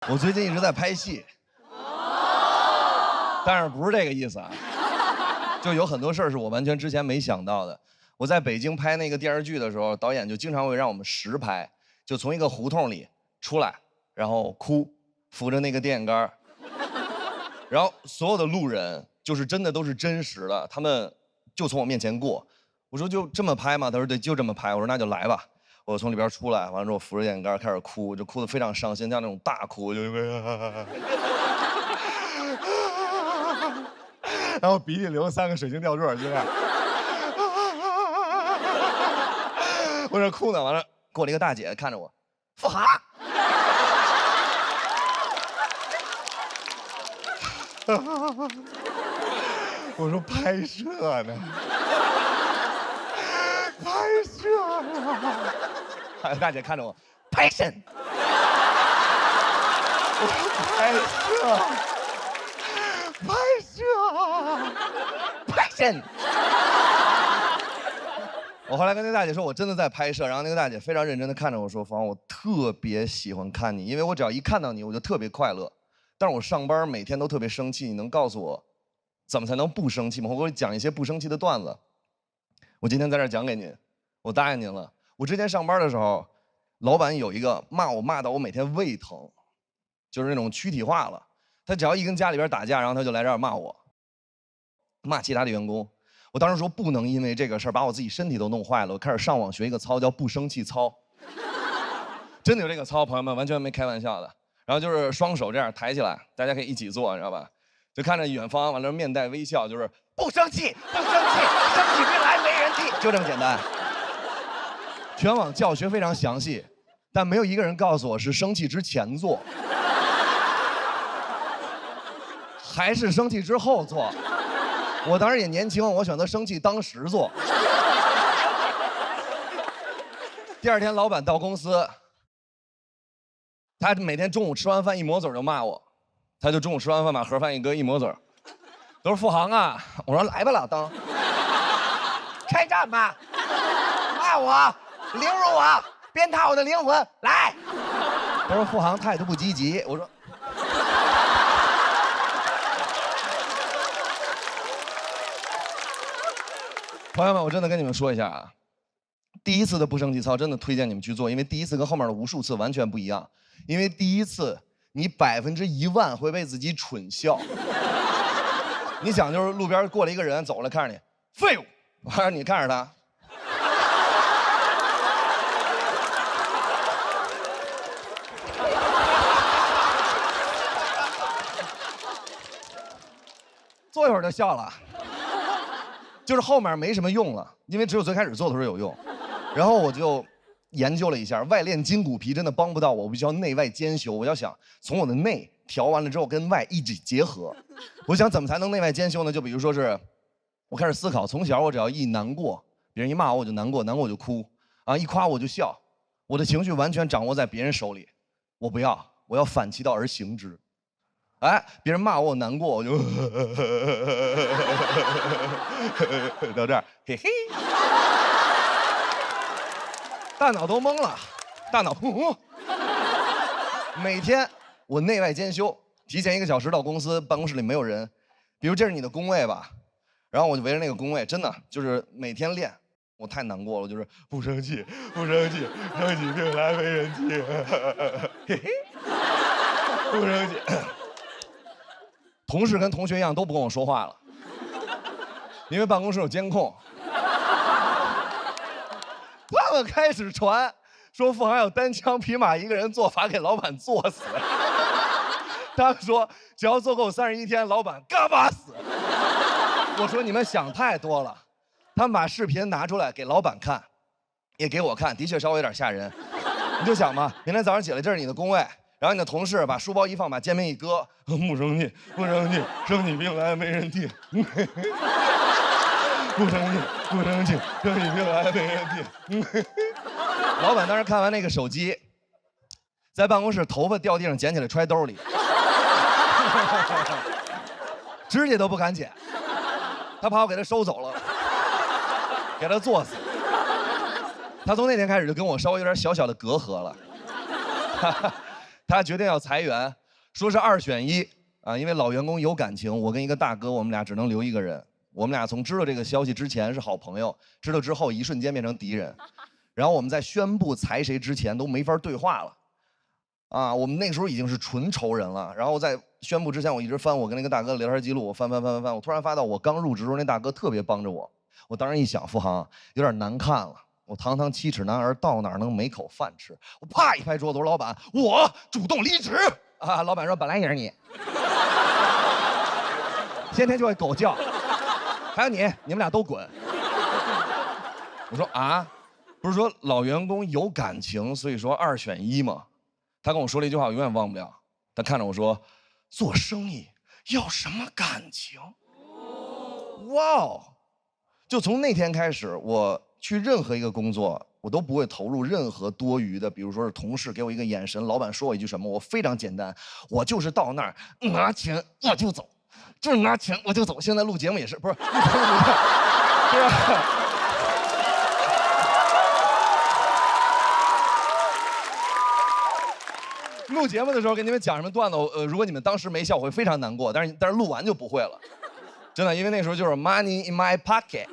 我最近一直在拍戏，但是不是这个意思啊？就有很多事儿是我完全之前没想到的。我在北京拍那个电视剧的时候，导演就经常会让我们实拍，就从一个胡同里出来，然后哭，扶着那个电线杆，然后所有的路人就是真的都是真实的，他们就从我面前过。我说就这么拍吗？他说对，就这么拍。我说那就来吧。我从里边出来，完了之后扶着电线杆开始哭，就哭得非常伤心，像那种大哭，就然后鼻涕流3个水晶吊坠，就这样。我这哭呢，完了过来一个大姐看着我，富航。我说拍摄呢，拍摄呢。大姐看着我，拍摄。我说拍摄，拍摄。我后来跟那大姐说，我真的在拍摄，然后那个大姐非常认真的看着我说，房，我特别喜欢看你，因为我只要一看到你，我就特别快乐。但是我上班每天都特别生气，你能告诉我怎么才能不生气吗？我给你讲一些不生气的段子。我今天在这儿讲给您，我答应您了。我之前上班的时候，老板有一个骂我骂到我每天胃疼，就是那种躯体化了。他只要一跟家里边打架，然后他就来这儿骂我，骂其他的员工。我当时说不能因为这个事儿把我自己身体都弄坏了。我开始上网学一个操，叫不生气操。真的有这个操，朋友们，完全没开玩笑的。然后就是双手这样抬起来，大家可以一起做，你知道吧？就看着远方，完了面带微笑，就是不生气，不生气，生起病来没人替，就这么简单。全网教学非常详细，但没有一个人告诉我是生气之前做，还是生气之后做。我当时也年轻，我选择生气当时做。第二天老板到公司，他每天中午吃完饭一抹嘴就骂我，他就中午吃完饭把盒饭一搁一抹嘴，都是富航啊。我说来吧老登，开战吧，骂我，凌辱我，鞭挞我的灵魂，来。他说富航态度不积极，我说。朋友们，我真的跟你们说一下啊，第一次的不生气操真的推荐你们去做，因为第一次跟后面的无数次完全不一样。因为第一次你100%会被自己蠢笑。你想，就是路边过来一个人走了，看着你，废物，完了你看着他，坐一会儿就笑了。就是后面没什么用了，因为只有最开始做的时候有用。然后我就研究了一下，外练筋骨皮真的帮不到我，我必须要内外兼修。我要想从我的内调完了之后跟外一起结合。我想怎么才能内外兼修呢？就比如说是，我开始思考，从小我只要一难过，别人一骂我就难过，难过我就哭，啊，一夸我就笑，我的情绪完全掌握在别人手里。我不要，我要反其道而行之。哎，别人骂我，我难过，我就到这儿，嘿嘿，大脑都懵了，大脑每天我内外兼修，提前1个小时到公司，办公室里没有人，比如这是你的工位吧，然后我就围着那个工位，真的就是每天练。我太难过了，就是不生气，不生气，生起病来没人替，嘿嘿，不生气。同事跟同学一样都不跟我说话了，因为办公室有监控。他们开始传说富航有单枪匹马一个人做法给老板做死。他们说只要做够31天，老板嘎巴死。我说你们想太多了。他们把视频拿出来给老板看，也给我看，的确稍微有点吓人。你就想吧，明天早上起来这是你的工位。然后你的同事把书包一放，把肩膀一搁，不生气，不生气，生起病来没人替。不生气，不生气，生起病来没人替。老板当时看完那个手机，在办公室头发掉地上捡起来揣兜里，指甲都不敢剪，他怕我给他收走了，给他做死。他从那天开始就跟我稍微有点小小的隔阂了。他决定要裁员，说是2选1啊，因为老员工有感情，我跟一个大哥，我们俩只能留一个人。我们俩从知道这个消息之前是好朋友，知道之后一瞬间变成敌人。然后我们在宣布裁谁之前都没法对话了，啊，我们那个时候已经是纯仇人了。然后在宣布之前，我一直翻我跟那个大哥的聊天记录，我翻，我突然发到我刚入职时候那大哥特别帮着我。我当时一想，付航有点难看了。我堂堂7尺男儿，到哪儿能没口饭吃？我啪一拍桌子，我说老板，我主动离职啊！老板说本来也是你，天天就会狗叫，还有你们俩都滚。我说啊，不是说老员工有感情，所以说2选1吗？他跟我说了一句话，我永远忘不了。他看着我说，做生意要什么感情？哇哦！就从那天开始，我去任何一个工作，我都不会投入任何多余的，比如说是同事给我一个眼神，老板说我一句什么，我非常简单，我就是到那儿拿钱我就走，就是拿钱我就走。现在录节目也是，不是？对吧？录节目的时候给你们讲什么段子，如果你们当时没笑，我会非常难过。但是录完就不会了，真的，因为那时候就是 money in my pocket。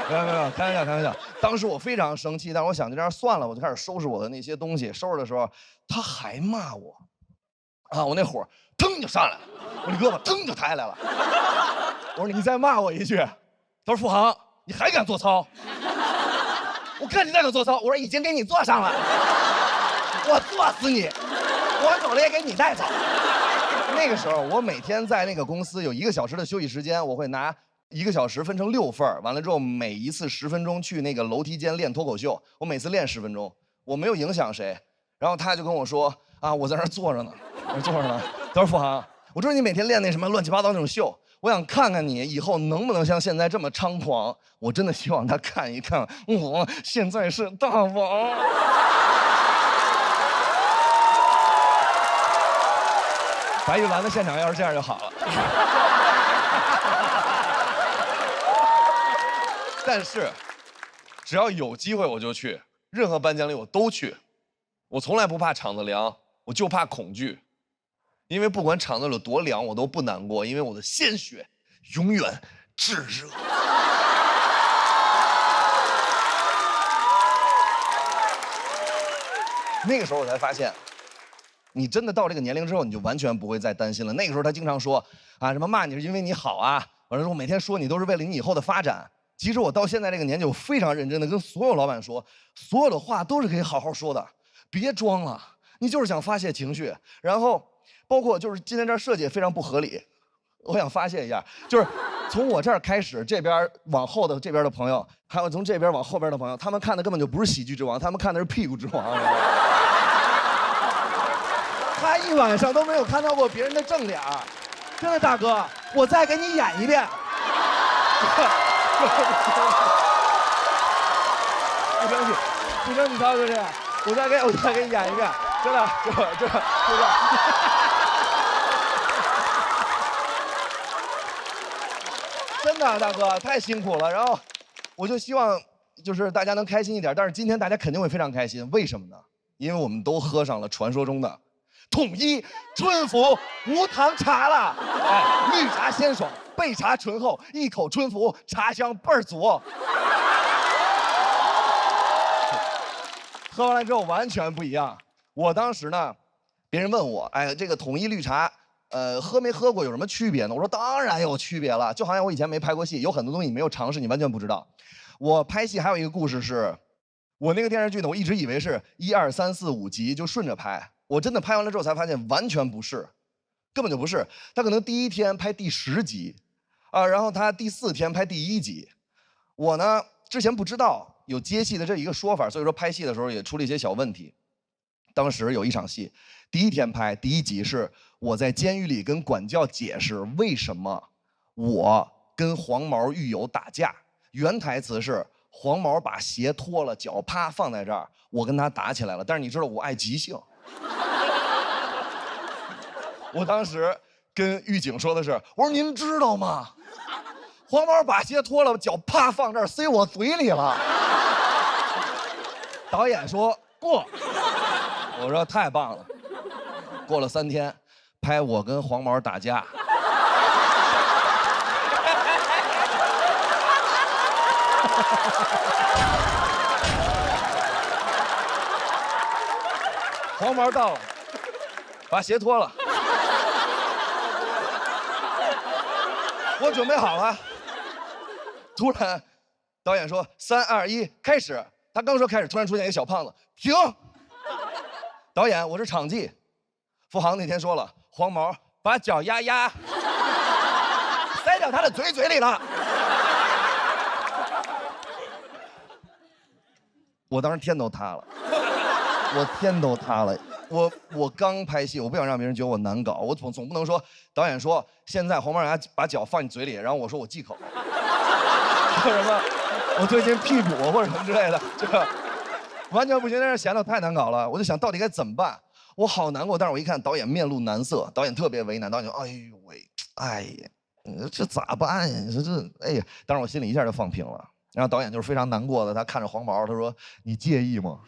没有，开玩笑。当时我非常生气，但是我想就这样算了，我就开始收拾我的那些东西。收拾的时候，他还骂我，啊，我那火腾就上来了，我这胳膊腾就抬下来了。我说你再骂我一句，他说付航，你还敢做操？我看你再敢做操，我说已经给你做上了，我做死你，我走了也给你带走。那个时候我每天在那个公司有1个小时的休息时间，我会拿1个小时分成6份，完了之后每一次10分钟去那个楼梯间练脱口秀，我每次练10分钟，我没有影响谁。然后他就跟我说啊，我在那儿坐着呢，我坐着呢。他说付航，我知道你每天练那什么乱七八糟那种秀，我想看看你以后能不能像现在这么猖狂。我真的希望他看一看，我现在是大王。白玉兰的现场要是这样就好了。但是，只要有机会我就去，任何颁奖礼我都去。我从来不怕场子凉，我就怕恐惧。因为不管场子有多凉，我都不难过，因为我的鲜血永远炙热。那个时候我才发现，你真的到这个年龄之后，你就完全不会再担心了。那个时候他经常说啊，什么骂你是因为你好啊，完了说我每天说你都是为了你以后的发展。其实我到现在这个年纪，我非常认真的跟所有老板说，所有的话都是可以好好说的，别装了，你就是想发泄情绪。然后包括就是今天这儿设计也非常不合理，我想发泄一下，就是从我这儿开始，这边往后的这边的朋友，还有从这边往后边的朋友，他们看的根本就不是喜剧之王，他们看的是屁股之王。他一晚上都没有看到过别人的正脸，真的大哥，我再给你演一遍。不生气，超哥这样，我再给你演一遍，真的，就这。真的，大哥太辛苦了。然后我就希望就是大家能开心一点，但是今天大家肯定会非常开心，为什么呢？因为我们都喝上了传说中的统一春福无糖茶了。哎，绿茶鲜爽，焙茶醇厚，一口春福，茶香倍儿足。喝完了之后完全不一样。我当时呢，别人问我，哎，这个统一绿茶，喝没喝过有什么区别呢？我说当然有区别了，就好像我以前没拍过戏，有很多东西你没有尝试，你完全不知道。我拍戏还有一个故事是，我那个电视剧呢，我一直以为是1、2、3、4、5集就顺着拍，我真的拍完了之后才发现完全不是，根本就不是。他可能第1天拍第10集，啊，然后他第4天拍第1集。我呢之前不知道有接戏的这一个说法，所以说拍戏的时候也出了一些小问题。当时有一场戏，第1天拍第1集是我在监狱里跟管教解释为什么我跟黄毛狱友打架，原台词是黄毛把鞋脱了，脚啪放在这儿，我跟他打起来了。但是你知道我爱即兴，我当时跟狱警说的是，我说您知道吗？黄毛把鞋脱了，脚啪放这儿，塞我嘴里了。导演说过。我说太棒了。过了3天，拍我跟黄毛打架。黄毛到了，把鞋脱了。我准备好了。突然，导演说3、2、1，开始。他刚说开始，突然出现一个小胖子，停。导演，我是场记。付航那天说了，黄毛把脚丫丫塞到他的嘴里了。我当时天都塌了，我天都塌了。我刚拍戏，我不想让别人觉得我难搞，我总不能说导演说现在黄毛让他把脚放你嘴里，然后我说我忌口，说什么我最近屁股或者什么之类的，这完全不行，但是显得太难搞了。我就想到底该怎么办，我好难过。但是我一看导演面露难色，导演特别为难，导演说哎呦喂，哎呀，这咋办呀？你说这，哎呀，当时我心里一下就放平了。然后导演就是非常难过的，他看着黄毛，他说：“你介意吗？”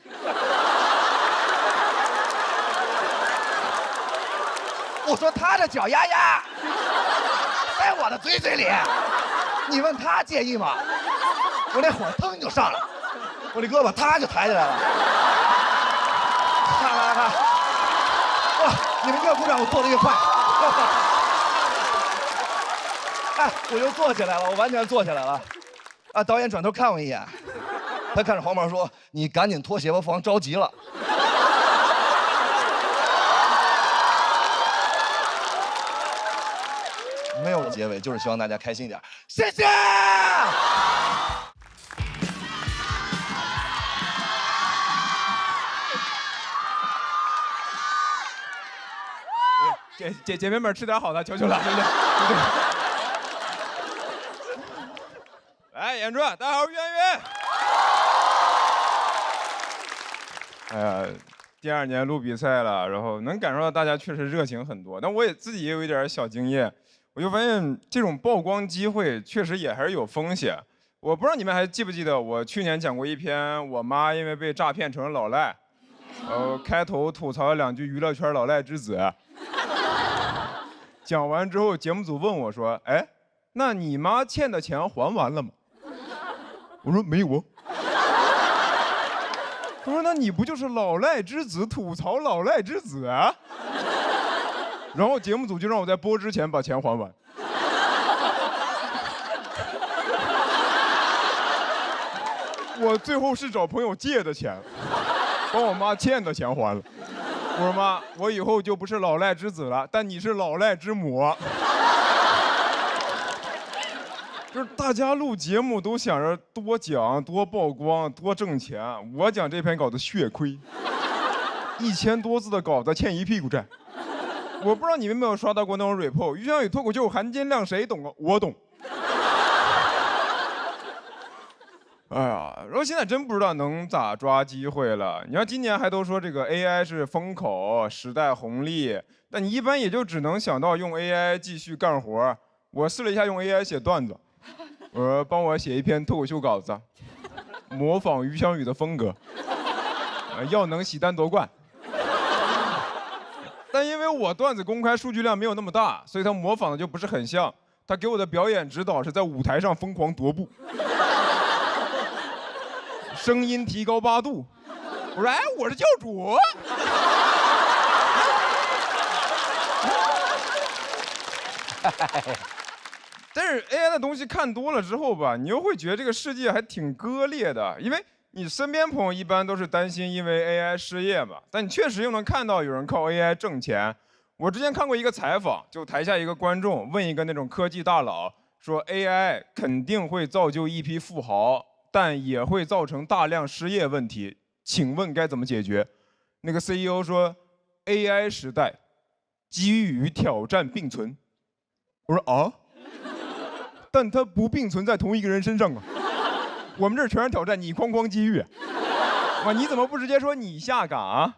我说：“他的脚丫丫在我的嘴里，你问他介意吗？”我那火腾就上了，我这胳膊他就抬起来了。看，哇！你们越鼓掌，我做的越快。哎，我就坐起来了，我完全坐起来了。啊！导演转头看我一眼，他看着黄毛说：“你赶紧脱鞋吧，付航着急了。”没有结尾，就是希望大家开心一点。谢谢。姐妹们吃点好的，求求了，对不对？来，演出，大家好，我是袁云。哎呀，第2年录比赛了，然后能感受到大家确实热情很多，但我自己也有一点小经验，我就发现这种曝光机会确实也还是有风险。我不知道你们还记不记得，我去年讲过一篇我妈因为被诈骗成了老赖，开头吐槽了2句娱乐圈老赖之子。讲完之后，节目组问我说：“哎，那你妈欠的钱还完了吗？”我说没有啊。他说：“那你不就是老赖之子吐槽老赖之子啊？”然后节目组就让我在播之前把钱还完。我最后是找朋友借的钱，把我妈欠的钱还了。我说妈，我以后就不是老赖之子了，但你是老赖之母。就是大家录节目都想着多讲、多曝光、多挣钱，我讲这篇稿子血亏，1000多字的稿子欠一屁股债。我不知道你们有没有刷到过那种 report， 于翔宇脱口秀含金量谁懂啊？我懂。哎呀，然后现在真不知道能咋抓机会了。你看今年还都说这个 AI 是风口、时代红利，但你一般也就只能想到用 AI 继续干活。我试了一下用 AI 写段子，我说帮我写一篇脱口秀稿子，模仿于翔宇的风格，要能喜单夺冠。但因为我段子公开数据量没有那么大，所以他模仿的就不是很像。他给我的表演指导是在舞台上疯狂踱步。声音提高8度，我说哎，我是教主。但是 AI 的东西看多了之后吧，你又会觉得这个世界还挺割裂的，因为你身边朋友一般都是担心因为 AI 失业嘛，但你确实又能看到有人靠 AI 挣钱。我之前看过一个采访，就台下一个观众问一个那种科技大佬说 AI 肯定会造就一批富豪，但也会造成大量失业问题，请问该怎么解决？那个 CEO 说 AI 时代机遇与挑战并存。我说啊，但它不并存在同一个人身上啊。我们这儿全是挑战，你哐哐机遇。哇，你怎么不直接说你下岗啊？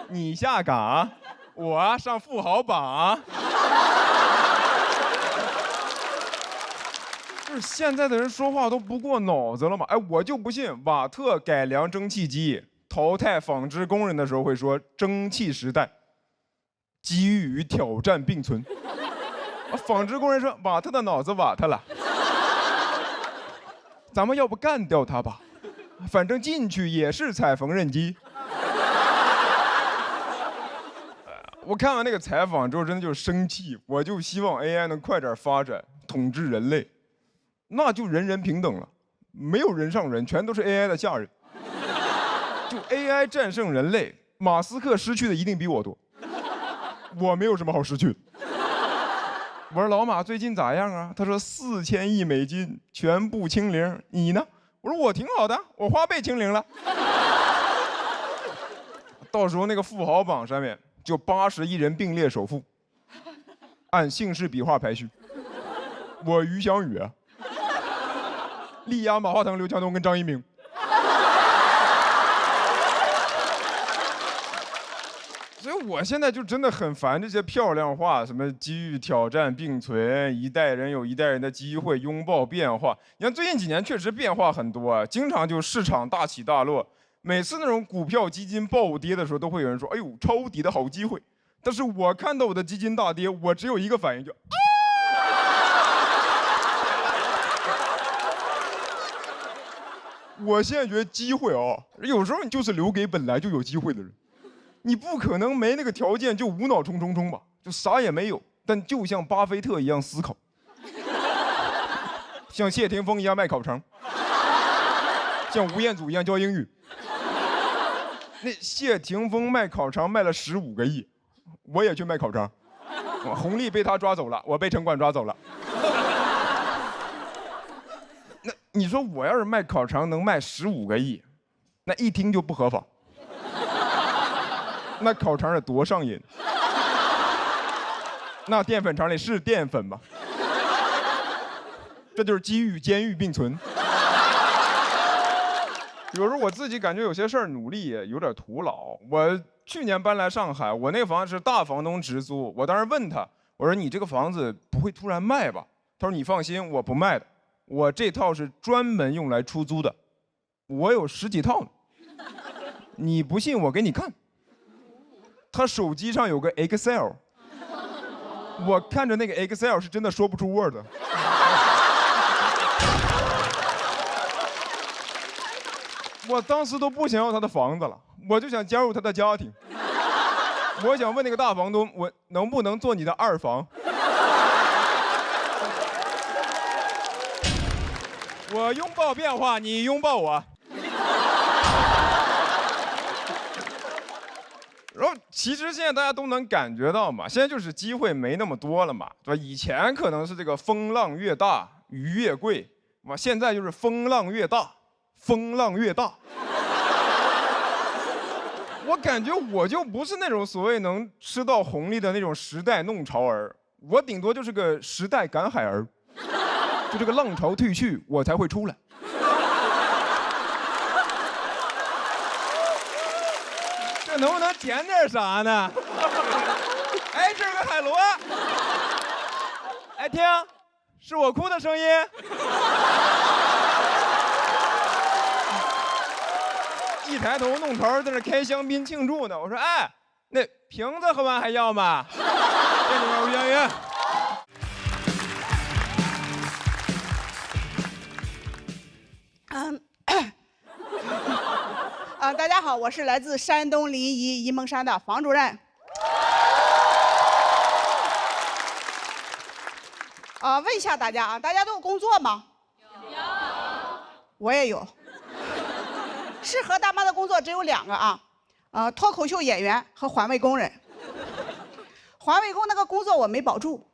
你下岗啊，我上富豪榜啊。就是现在的人说话都不过脑子了嘛？哎，我就不信瓦特改良蒸汽机淘汰纺织工人的时候会说蒸汽时代，机遇与挑战并存。纺织工人说瓦特的脑子瓦特了，咱们要不干掉他吧，反正进去也是踩缝纫机。我看完那个采访之后，真的就生气，我就希望 AI 能快点发展，统治人类，那就人人平等了，没有人上人，全都是 AI 的下人。就 AI 战胜人类，马斯克失去的一定比我多，我没有什么好失去的。我说老马最近咋样啊？他说4000亿美金全部清零，你呢？我说我挺好的，我花呗清零了。到时候那个富豪榜上面就80亿人并列首富，按姓氏笔画排序。我于翔宇，力压马化腾、刘强东跟张一鸣。所以我现在就真的很烦这些漂亮话，什么机遇挑战并存，一代人有一代人的机会，拥抱变化。你看最近几年确实变化很多啊，经常就市场大起大落。每次那种股票基金暴跌的时候，都会有人说：“哎呦，抄底的好机会。”但是我看到我的基金大跌，我只有一个反应，就啊！我现在觉得机会啊，有时候你就是留给本来就有机会的人。你不可能没那个条件就无脑冲吧，就啥也没有，但就像巴菲特一样思考，像谢霆锋一样卖烤肠，像吴彦祖一样教英语。那谢霆锋卖烤肠卖了15个亿，我也去卖烤肠，红利被他抓走了，我被城管抓走了。那你说我要是卖烤肠能卖15个亿，那一听就不合法。那烤肠得多上瘾，那淀粉肠里是淀粉吗？这就是机遇监狱并存。有时候我自己感觉有些事儿努力也有点徒劳。我去年搬来上海，我那个房子是大房东直租，我当时问他，我说你这个房子不会突然卖吧？他说你放心，我不卖的，我这套是专门用来出租的，我有10几套呢。你不信我给你看。他手机上有个 Excel， 我看着那个 Excel 是真的说不出 Word。我当时都不想要他的房子了，我就想加入他的家庭。我想问那个大房东，我能不能做你的2房？我拥抱变化，你拥抱我。然后其实现在大家都能感觉到嘛，现在就是机会没那么多了嘛，对吧？以前可能是这个风浪越大鱼越贵，嘛，现在就是风浪越大风浪越大。我感觉我就不是那种所谓能吃到红利的那种时代弄潮儿，我顶多就是个时代赶海儿，就这个浪潮退去，我才会出来。这能不能捡点啥呢？哎，这是个海螺。哎，听，是我哭的声音。一抬头，弄潮在那开香槟庆祝呢。我说，哎，那瓶子喝完还要吗？这里面吴佳云。大家好，我是来自山东临沂沂蒙山的房主任。问一下大家啊，大家都有工作吗？有。我也有。适合大妈的工作只有2个啊，脱口秀演员和环卫工人。环卫工那个工作我没保住。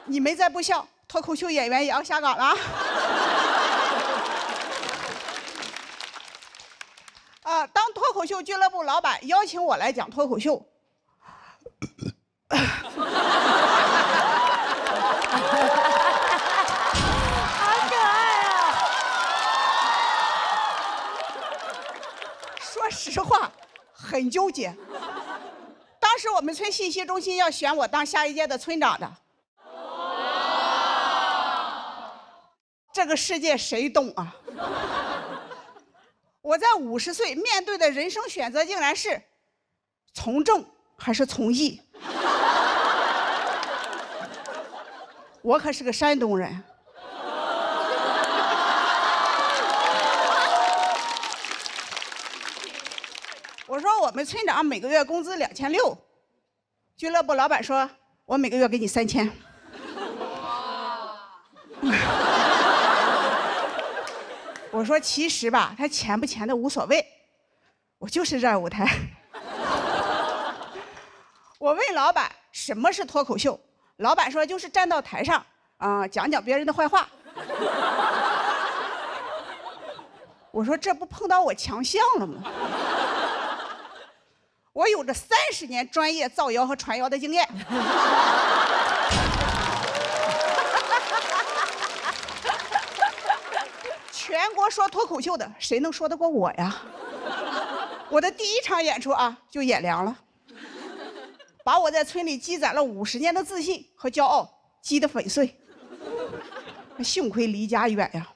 你们再不笑，脱口秀演员也要下岗了。当脱口秀俱乐部老板邀请我来讲脱口秀，好可爱啊！说实话，很纠结。当时我们村信息中心要选我当下一届的村长的，这个世界谁懂啊？我在50岁面对的人生选择竟然是从政还是从艺。我可是个山东人。我说我们村长每个月工资2600，俱乐部老板说我每个月给你3000。我说其实吧，他钱不钱的无所谓，我就是热爱舞台。我问老板什么是脱口秀，老板说就是站到台上讲讲别人的坏话。我说这不碰到我强项了吗？我有着30年专业造谣和传谣的经验。全国说脱口秀的，谁能说得过我呀？我的第1场演出就演凉了，把我在村里积攒了50年的自信和骄傲击得粉碎。幸亏离家远呀，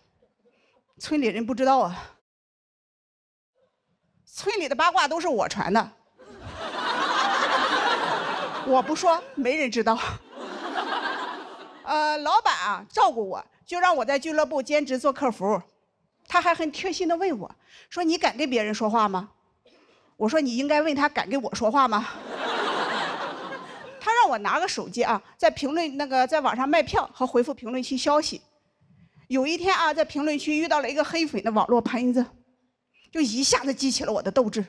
村里人不知道啊。村里的八卦都是我传的。我不说，没人知道。老板照顾我，就让我在俱乐部兼职做客服。他还很贴心的问我，说你敢跟别人说话吗？我说你应该问他敢跟我说话吗？他让我拿个手机在评论在网上卖票和回复评论区消息。有一天在评论区遇到了一个黑粉的网络喷子，就一下子激起了我的斗志。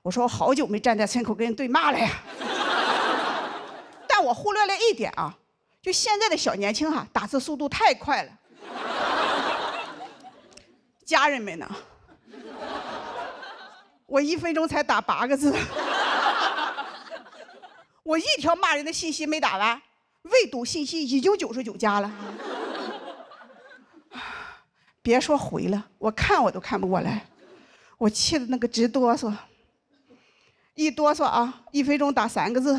我说我好久没站在村口跟人对骂了呀。但我忽略了一点就现在的小年轻打字速度太快了。家人们呢？我1分钟才打8个字。我1条骂人的信息没打完，未读信息已经99加了。别说回了，我看我都看不过来，我气得那个直哆嗦，一哆嗦1分钟打3个字。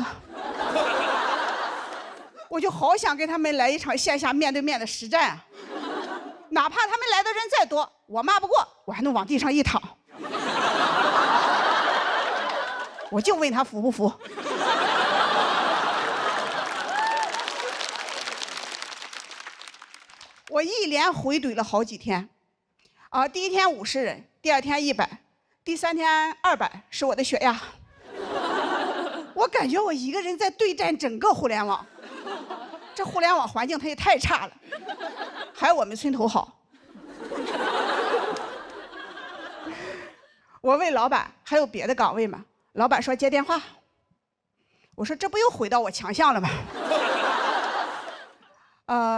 我就好想跟他们来一场线下面对面的实战哪怕他们来的人再多，我骂不过，我还能往地上一躺。我就问他服不服。我一连回怼了好几天，第1天50人，第2天100，第3天200，是我的血压。我感觉我一个人在对战整个互联网，这互联网环境它也太差了，还有我们村头好。我问老板还有别的岗位吗？老板说接电话。我说这不又回到我强项了吗？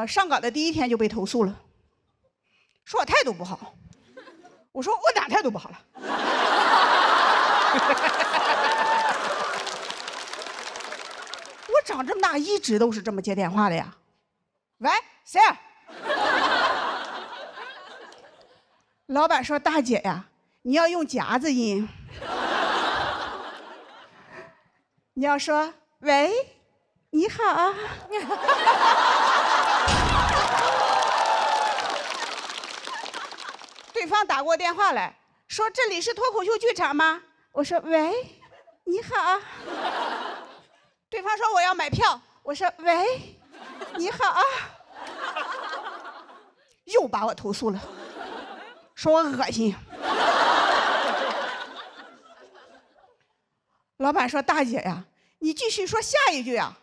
上岗的第1天就被投诉了，说我态度不好。我说我哪态度不好了？我长这么大一直都是这么接电话的呀。喂，谁？老板说大姐呀，你要用夹子音，你要说喂，你好啊。对方打过电话来说这里是脱口秀剧场吗？我说喂，你好啊。对方说我要买票，我说喂，你好啊。又把我投诉了，说我恶心。老板说大姐呀，你继续说下一句啊。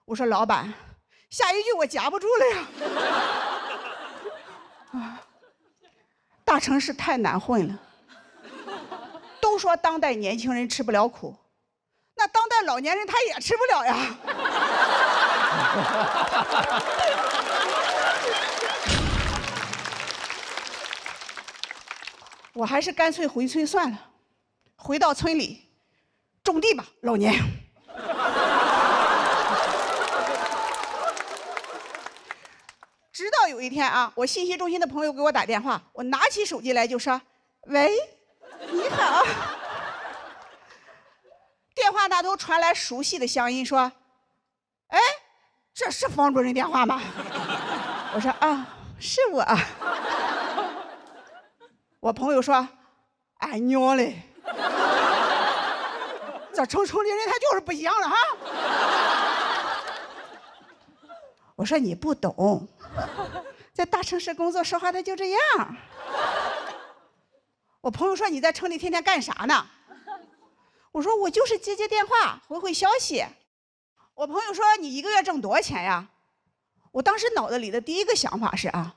我说老板，下一句我夹不住了呀。大城市太难混了，都说当代年轻人吃不了苦，那当代老年人他也吃不了呀。我还是干脆回村算了，回到村里种地吧，老年。直到有一天我信息中心的朋友给我打电话，我拿起手机来就说喂，你好。电话那头传来熟悉的乡音，说哎，这是方主任电话吗？我说是我。我朋友说，哎娘嘞，这城里人他就是不一样了哈。我说你不懂，在大城市工作说话他就这样。我朋友说你在城里天天干啥呢？我说我就是接电话，回消息。我朋友说你一个月挣多少钱呀？我当时脑子里的第一个想法是啊，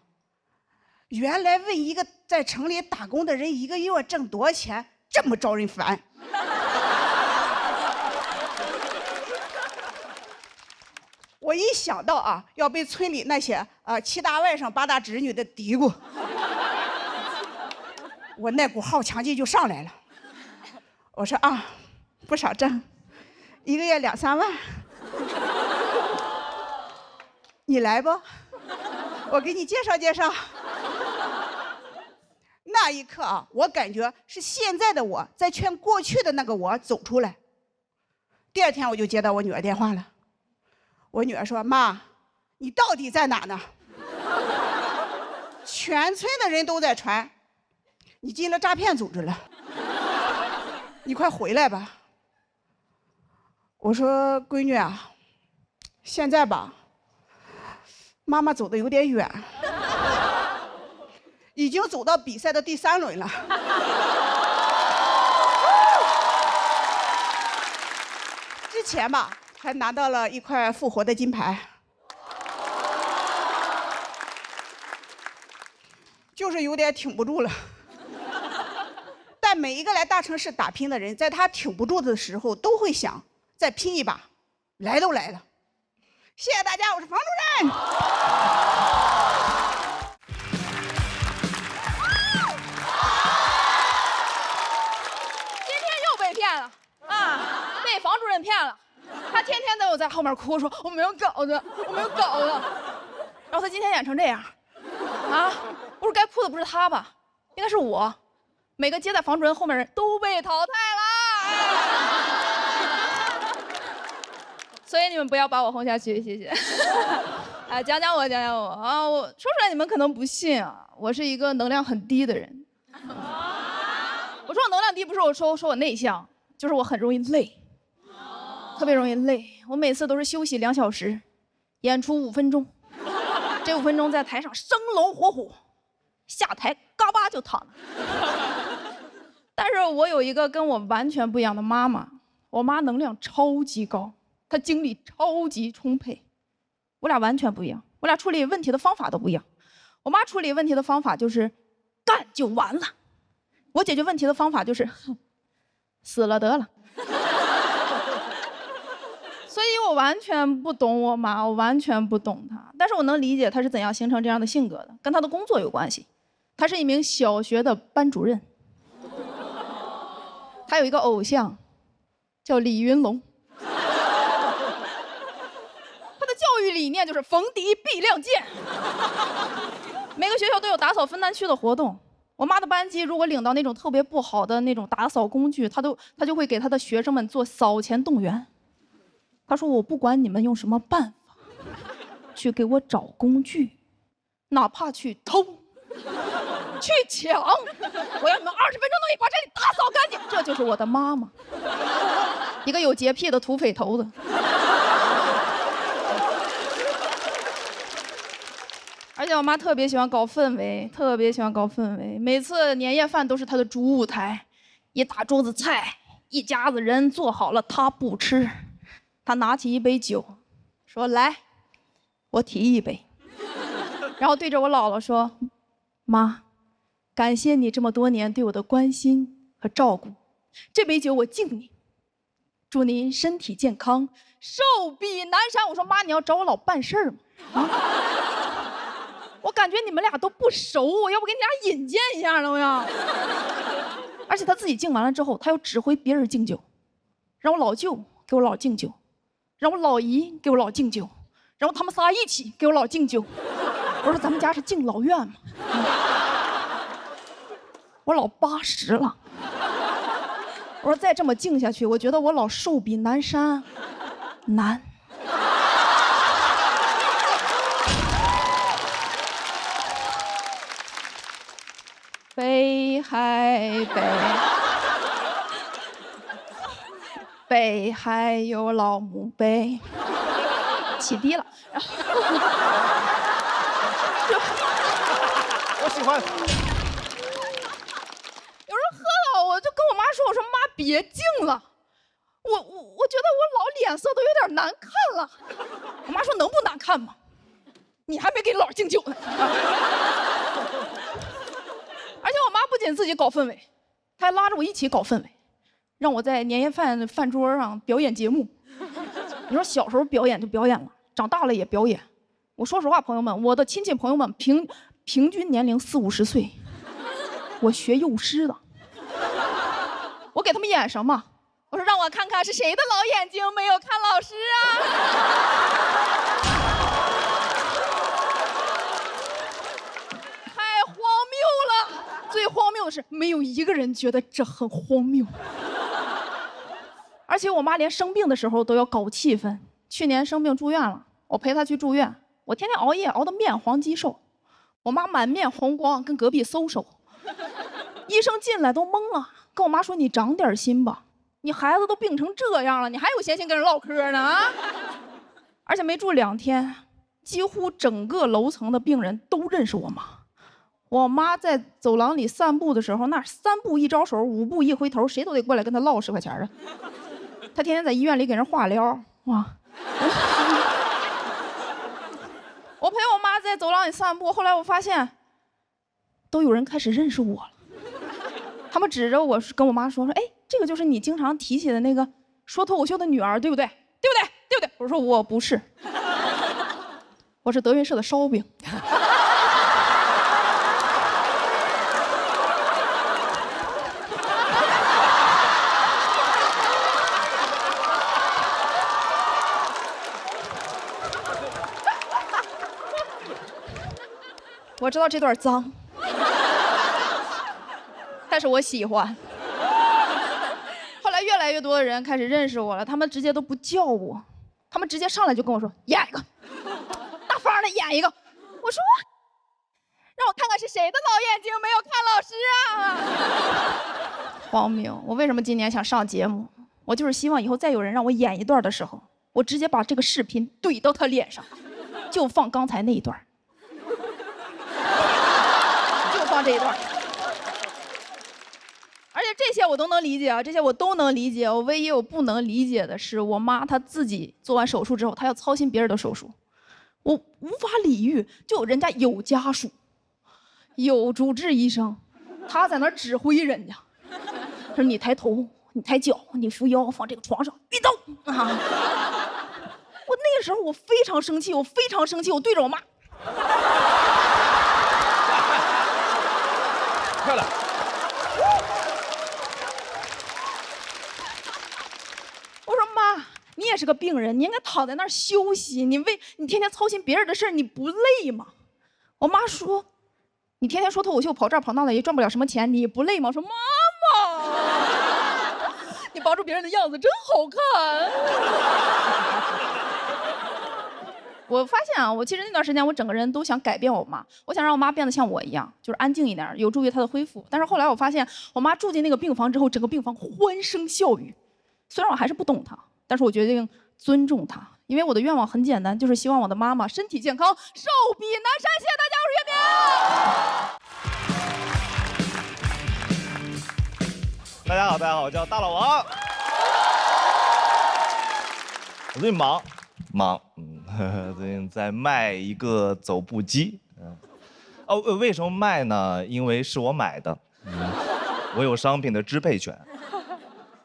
原来问一个在城里打工的人一个月挣多少钱这么招人烦。我一想到啊要被村里那些7大外甥8大侄女的嘀咕，我那股好强劲就上来了。我说啊，不少挣，一个月2、3万，你来不？我给你介绍介绍。那一刻啊，我感觉是现在的我在劝过去的那个我走出来。第2天我就接到我女儿电话了，我女儿说：“妈，你到底在哪呢？全村的人都在传，你进了诈骗组织了，你快回来吧。”我说：“闺女啊，现在吧，妈妈走的有点远。”已经走到比赛的第3轮了。之前吧，还拿到了1块复活的金牌，就是有点挺不住了。但每一个来大城市打拼的人，在他挺不住的时候，都会想再拼一把，来都来了。谢谢大家，我是房主任。被房主任骗了，他天天都有在后面哭说我没有稿子，我没有稿子。然后他今天演成这样，啊，不是该哭的不是他吧？应该是我。每个接在房主任后面人都被淘汰了，所以你们不要把我轰下去，谢谢。啊，讲讲我啊，我说出来你们可能不信啊，我是一个能量很低的人。我说我能量低，不是我说我内向，就是我很容易累。特别容易累，我每次都是休息2小时，演出5分钟，这5分钟在台上生龙活虎，下台嘎巴就躺了。但是我有一个跟我完全不一样的妈妈，我妈能量超级高，她精力超级充沛，我俩完全不一样，我俩处理问题的方法都不一样。我妈处理问题的方法就是干就完了，我解决问题的方法就是死了得了。所以我完全不懂我妈，我完全不懂她，但是我能理解她是怎样形成这样的性格的，跟她的工作有关系。她是一名小学的班主任，她有一个偶像，叫李云龙。她的教育理念就是逢敌必亮剑。每个学校都有打扫分担区的活动，我妈的班级如果领到那种特别不好的那种打扫工具，她就会给她的学生们做扫前动员。他说：“我不管你们用什么办法，去给我找工具，哪怕去偷、去抢，我要你们20分钟内把这里打扫干净。”这就是我的妈妈，一个有洁癖的土匪头子。而且我妈特别喜欢搞氛围，特别喜欢搞氛围。每次年夜饭都是她的主舞台，一大桌子菜，一家子人做好了，她不吃。他拿起一杯酒，说：“来，我提一杯。”然后对着我姥姥说：“妈，感谢你这么多年对我的关心和照顾，这杯酒我敬你，祝您身体健康，寿比南山。”我说：“妈，你要找我姥办事儿吗？我感觉你们俩都不熟，我要不给你俩引荐一下了，我要。”而且他自己敬完了之后，他又指挥别人敬酒，让我老舅给我姥敬酒。让我老姨给我姥敬酒，然后他们仨一起给我姥敬酒。我说咱们家是敬老院吗？我姥80了。我说再这么敬下去，我觉得我姥寿比南山难。北海北海有老墓碑，起低了，然后我喜欢。有人喝了，我就跟我妈说，我说妈别敬了，我觉得我老脸色都有点难看了。我妈说能不难看吗？你还没给老敬酒呢。而且我妈不仅自己搞氛围，她还拉着我一起搞氛围，让我在年夜饭桌上表演节目。你说小时候表演就表演了，长大了也表演。我说实话，朋友们，我的亲戚朋友们平均年龄40、50岁，我学幼师的。我给他们演什么？我说让我看看是谁的老眼睛没有看老师啊！太荒谬了！最荒谬的是，没有一个人觉得这很荒谬。而且我妈连生病的时候都要搞气氛。去年生病住院了，我陪她去住院，我天天熬夜熬得面黄肌瘦，我妈满面红光，跟隔壁搜手。医生进来都懵了，跟我妈说：“你长点心吧，你孩子都病成这样了，你还有闲心跟人唠嗑呢啊！”而且没住2天，几乎整个楼层的病人都认识我妈。我妈在走廊里散步的时候，那3步一招手，5步一回头，谁都得过来跟她唠10块钱啊。她天天在医院里给人化疗，哇！我陪我妈在走廊里散步，后来我发现，都有人开始认识我了。他们指着我跟我妈说：“哎，这个就是你经常提起的那个说脱口秀的女儿，对不对？对不对？对不对？”我说：“我不是，我是德云社的烧饼。”我知道这段脏，但是我喜欢。后来越来越多的人开始认识我了，他们直接都不叫我，他们直接上来就跟我说：“演一个，大方的演一个。”我说：“让我看看是谁的老眼睛没有看老师啊！”荒谬！我为什么今年想上节目？我就是希望以后再有人让我演一段的时候，我直接把这个视频怼到他脸上，就放刚才那一段。这一段，而且这些我都能理解啊，这些我都能理解。我唯一我不能理解的是，我妈她自己做完手术之后，她要操心别人的手术，我无法理喻。就人家有家属，有主治医生，她在那儿指挥人家，说你抬头，你抬脚，你扶腰，放这个床上，运动啊！我那个时候我非常生气，我对着我妈。漂亮！我说妈，你也是个病人，你应该躺在那儿休息。你天天操心别人的事儿，你不累吗？我妈说，你天天说脱口秀，跑这儿跑那的，也赚不了什么钱，你不累吗？我说妈妈，你抱住别人的样子真好看。我发现啊，我其实那段时间我整个人都想改变我妈，我想让我妈变得像我一样，就是安静一点，有助于她的恢复。但是后来我发现，我妈住进那个病房之后，整个病房欢声笑语。虽然我还是不懂她，但是我决定尊重她，因为我的愿望很简单，就是希望我的妈妈身体健康，寿比南山。谢谢大家，我是岳明。大家好，我叫大老王。我最近忙，最近在卖一个走步机。为什么卖呢？因为是我买的，我有商品的支配权。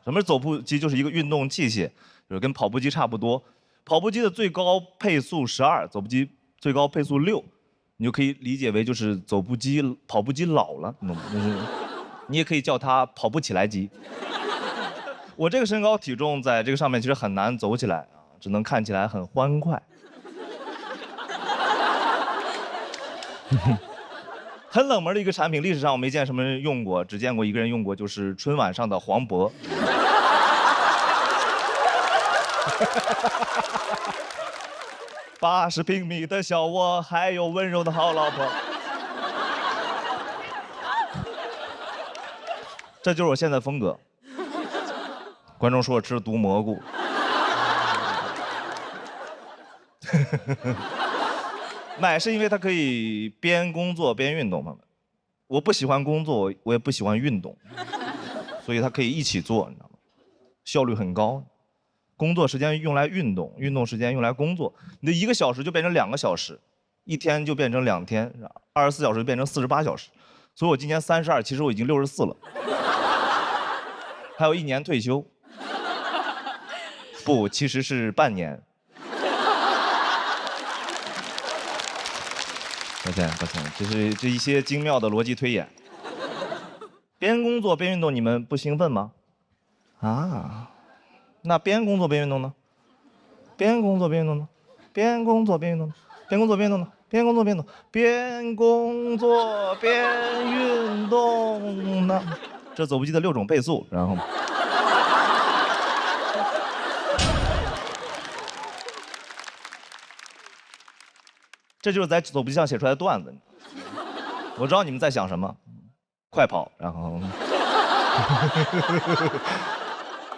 什么是走步机？就是一个运动器械，就是跟跑步机差不多。跑步机的最高配速12，走步机最高配速6，你就可以理解为就是跑步机老了，你懂吗？你也可以叫它跑不起来机。我这个身高体重在这个上面其实很难走起来啊，只能看起来很欢快。很冷门的一个产品，历史上我没见什么人用过，只见过一个人用过，就是春晚上的黄渤。80平米的小窝，还有温柔的好老婆。这就是我现在风格。观众说我吃毒蘑菇。买是因为它可以边工作边运动，朋友们。我不喜欢工作，我也不喜欢运动，所以它可以一起做，你知道吗？效率很高。工作时间用来运动，运动时间用来工作，你的1个小时就变成2个小时，一天就变成2天，24小时就变成48小时。所以我今年32，其实我已经64了，还有1年退休。不，其实是半年。抱歉，这一些精妙的逻辑推演。边工作边运动，你们不兴奋吗？啊，那边工作边运动呢？边工作边运动呢？边工作边运动呢？边工作边运动呢？边工作边运动，边工作边运动呢？这走步机的6种倍速，然后。这就是在走步机上写出来的段子。我知道你们在想什么，快跑，然后。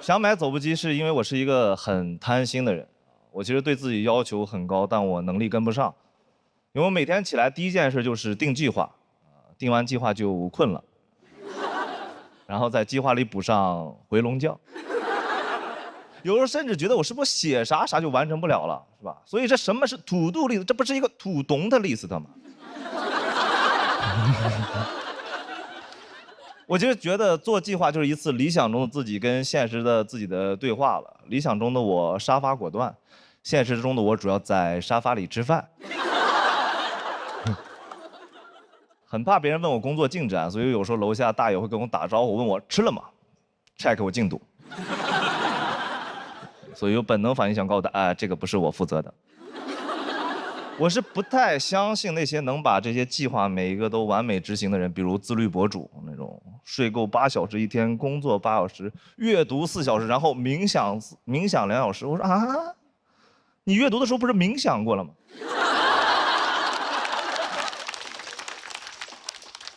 想买走步机是因为我是一个很贪心的人，我其实对自己要求很高，但我能力跟不上。因为我每天起来第一件事就是定计划，定完计划就困了，然后在计划里补上回笼觉。有时候甚至觉得我是不是写啥就完成不了了，是吧？所以这什么是土度 list？ 这不是一个土懂的 list 吗？我其实觉得做计划就是一次理想中的自己跟现实的自己的对话了。理想中的我杀伐果断，现实中的我主要在沙发里吃饭。很怕别人问我工作进展，所以有时候楼下大爷会跟我打招呼，问我吃了吗 ，check 我进度。所以有本能反应想告诉他，这个不是我负责的。我是不太相信那些能把这些计划每一个都完美执行的人，比如自律博主那种睡够8小时一天，工作8小时，阅读4小时，然后冥想2小时。我说啊，你阅读的时候不是冥想过了吗？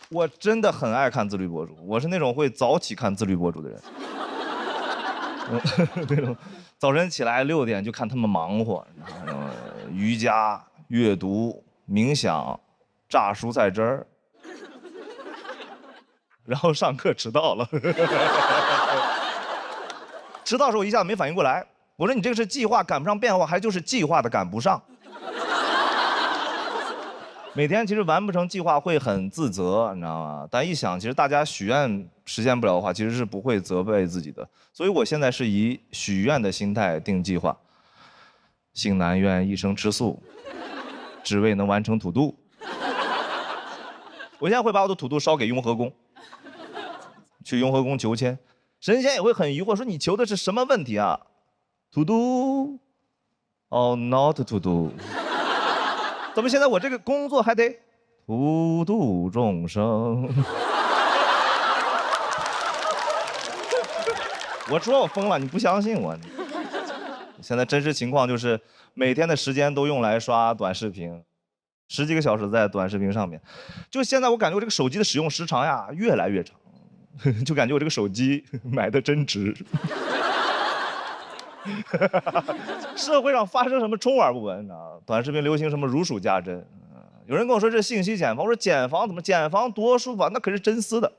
我真的很爱看自律博主，我是那种会早起看自律博主的人。那种早晨起来6点就看他们忙活，瑜伽、阅读、冥想、榨蔬菜汁儿，然后上课迟到了。迟到的时候我一下子没反应过来，我说你这个是计划赶不上变化，还就是计划的赶不上？每天其实完不成计划会很自责，你知道吗？但一想，其实大家许愿实现不了的话，其实是不会责备自己的。所以我现在是以许愿的心态定计划。性难愿一生吃素，只为能完成土度。我现在会把我的土度烧给雍和宫，去雍和宫求签，神仙也会很疑惑，说你求的是什么问题啊？土度 ，Oh not to do。怎么现在我这个工作还得普度众生？我说我疯了，你不相信我？现在真实情况就是每天的时间都用来刷短视频，10几个小时在短视频上面。就现在我感觉我这个手机的使用时长呀越来越长，就感觉我这个手机买的真值。社会上发生什么充耳不闻，你知道吗？短视频流行什么如数家珍。有人跟我说这信息茧房，我说茧房怎么茧房多舒服啊？那可是真丝的。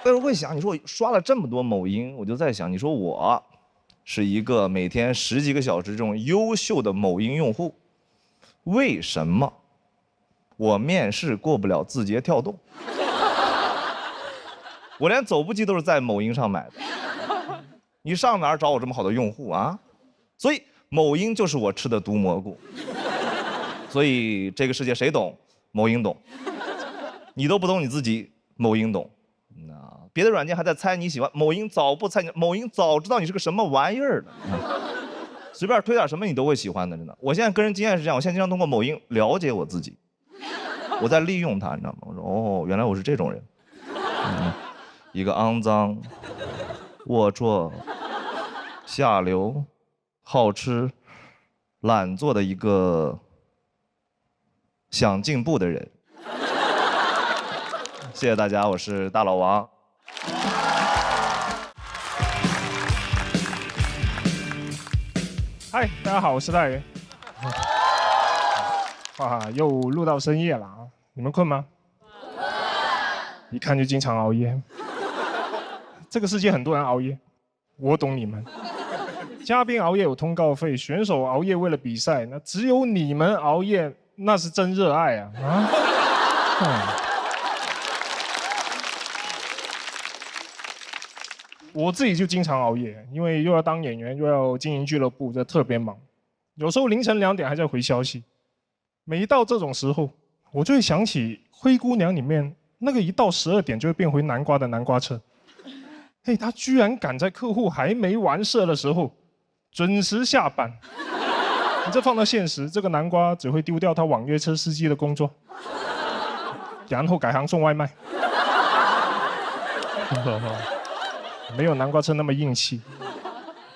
但是我会想，你说我刷了这么多某音，我就在想，你说我是一个每天10几个小时这种优秀的某音用户，为什么我面试过不了字节跳动？我连走步机都是在某音上买的，你上哪儿找我这么好的用户啊？所以某音就是我吃的毒蘑菇。所以这个世界谁懂？某音懂。你都不懂你自己，某音懂。别的软件还在猜你喜欢，某音早不猜你，某音早知道你是个什么玩意儿的。随便推点什么你都会喜欢的，真的。我现在个人经验是这样，我现在经常通过某音了解我自己，我在利用它，你知道吗？我说哦，原来我是这种人。一个肮脏、龌龊、下流、好吃、懒做的一个想进步的人。谢谢大家，我是大老王。嗨，大家好，我是大爷。哇，又录到深夜了啊！你们困吗？一看就经常熬夜。这个世界很多人熬夜，我懂你们。嘉宾熬夜有通告费，选手熬夜为了比赛，那只有你们熬夜，那是真热爱啊！我自己就经常熬夜，因为又要当演员，又要经营俱乐部，这特别忙。有时候凌晨2点还在回消息。每到这种时候，我就会想起《灰姑娘》里面那个一到12点就会变回南瓜的南瓜车。嘿，他居然赶在客户还没完事的时候准时下班。你这放到现实，这个南瓜只会丢掉他网约车司机的工作，然后改行送外卖。没有南瓜车那么硬气，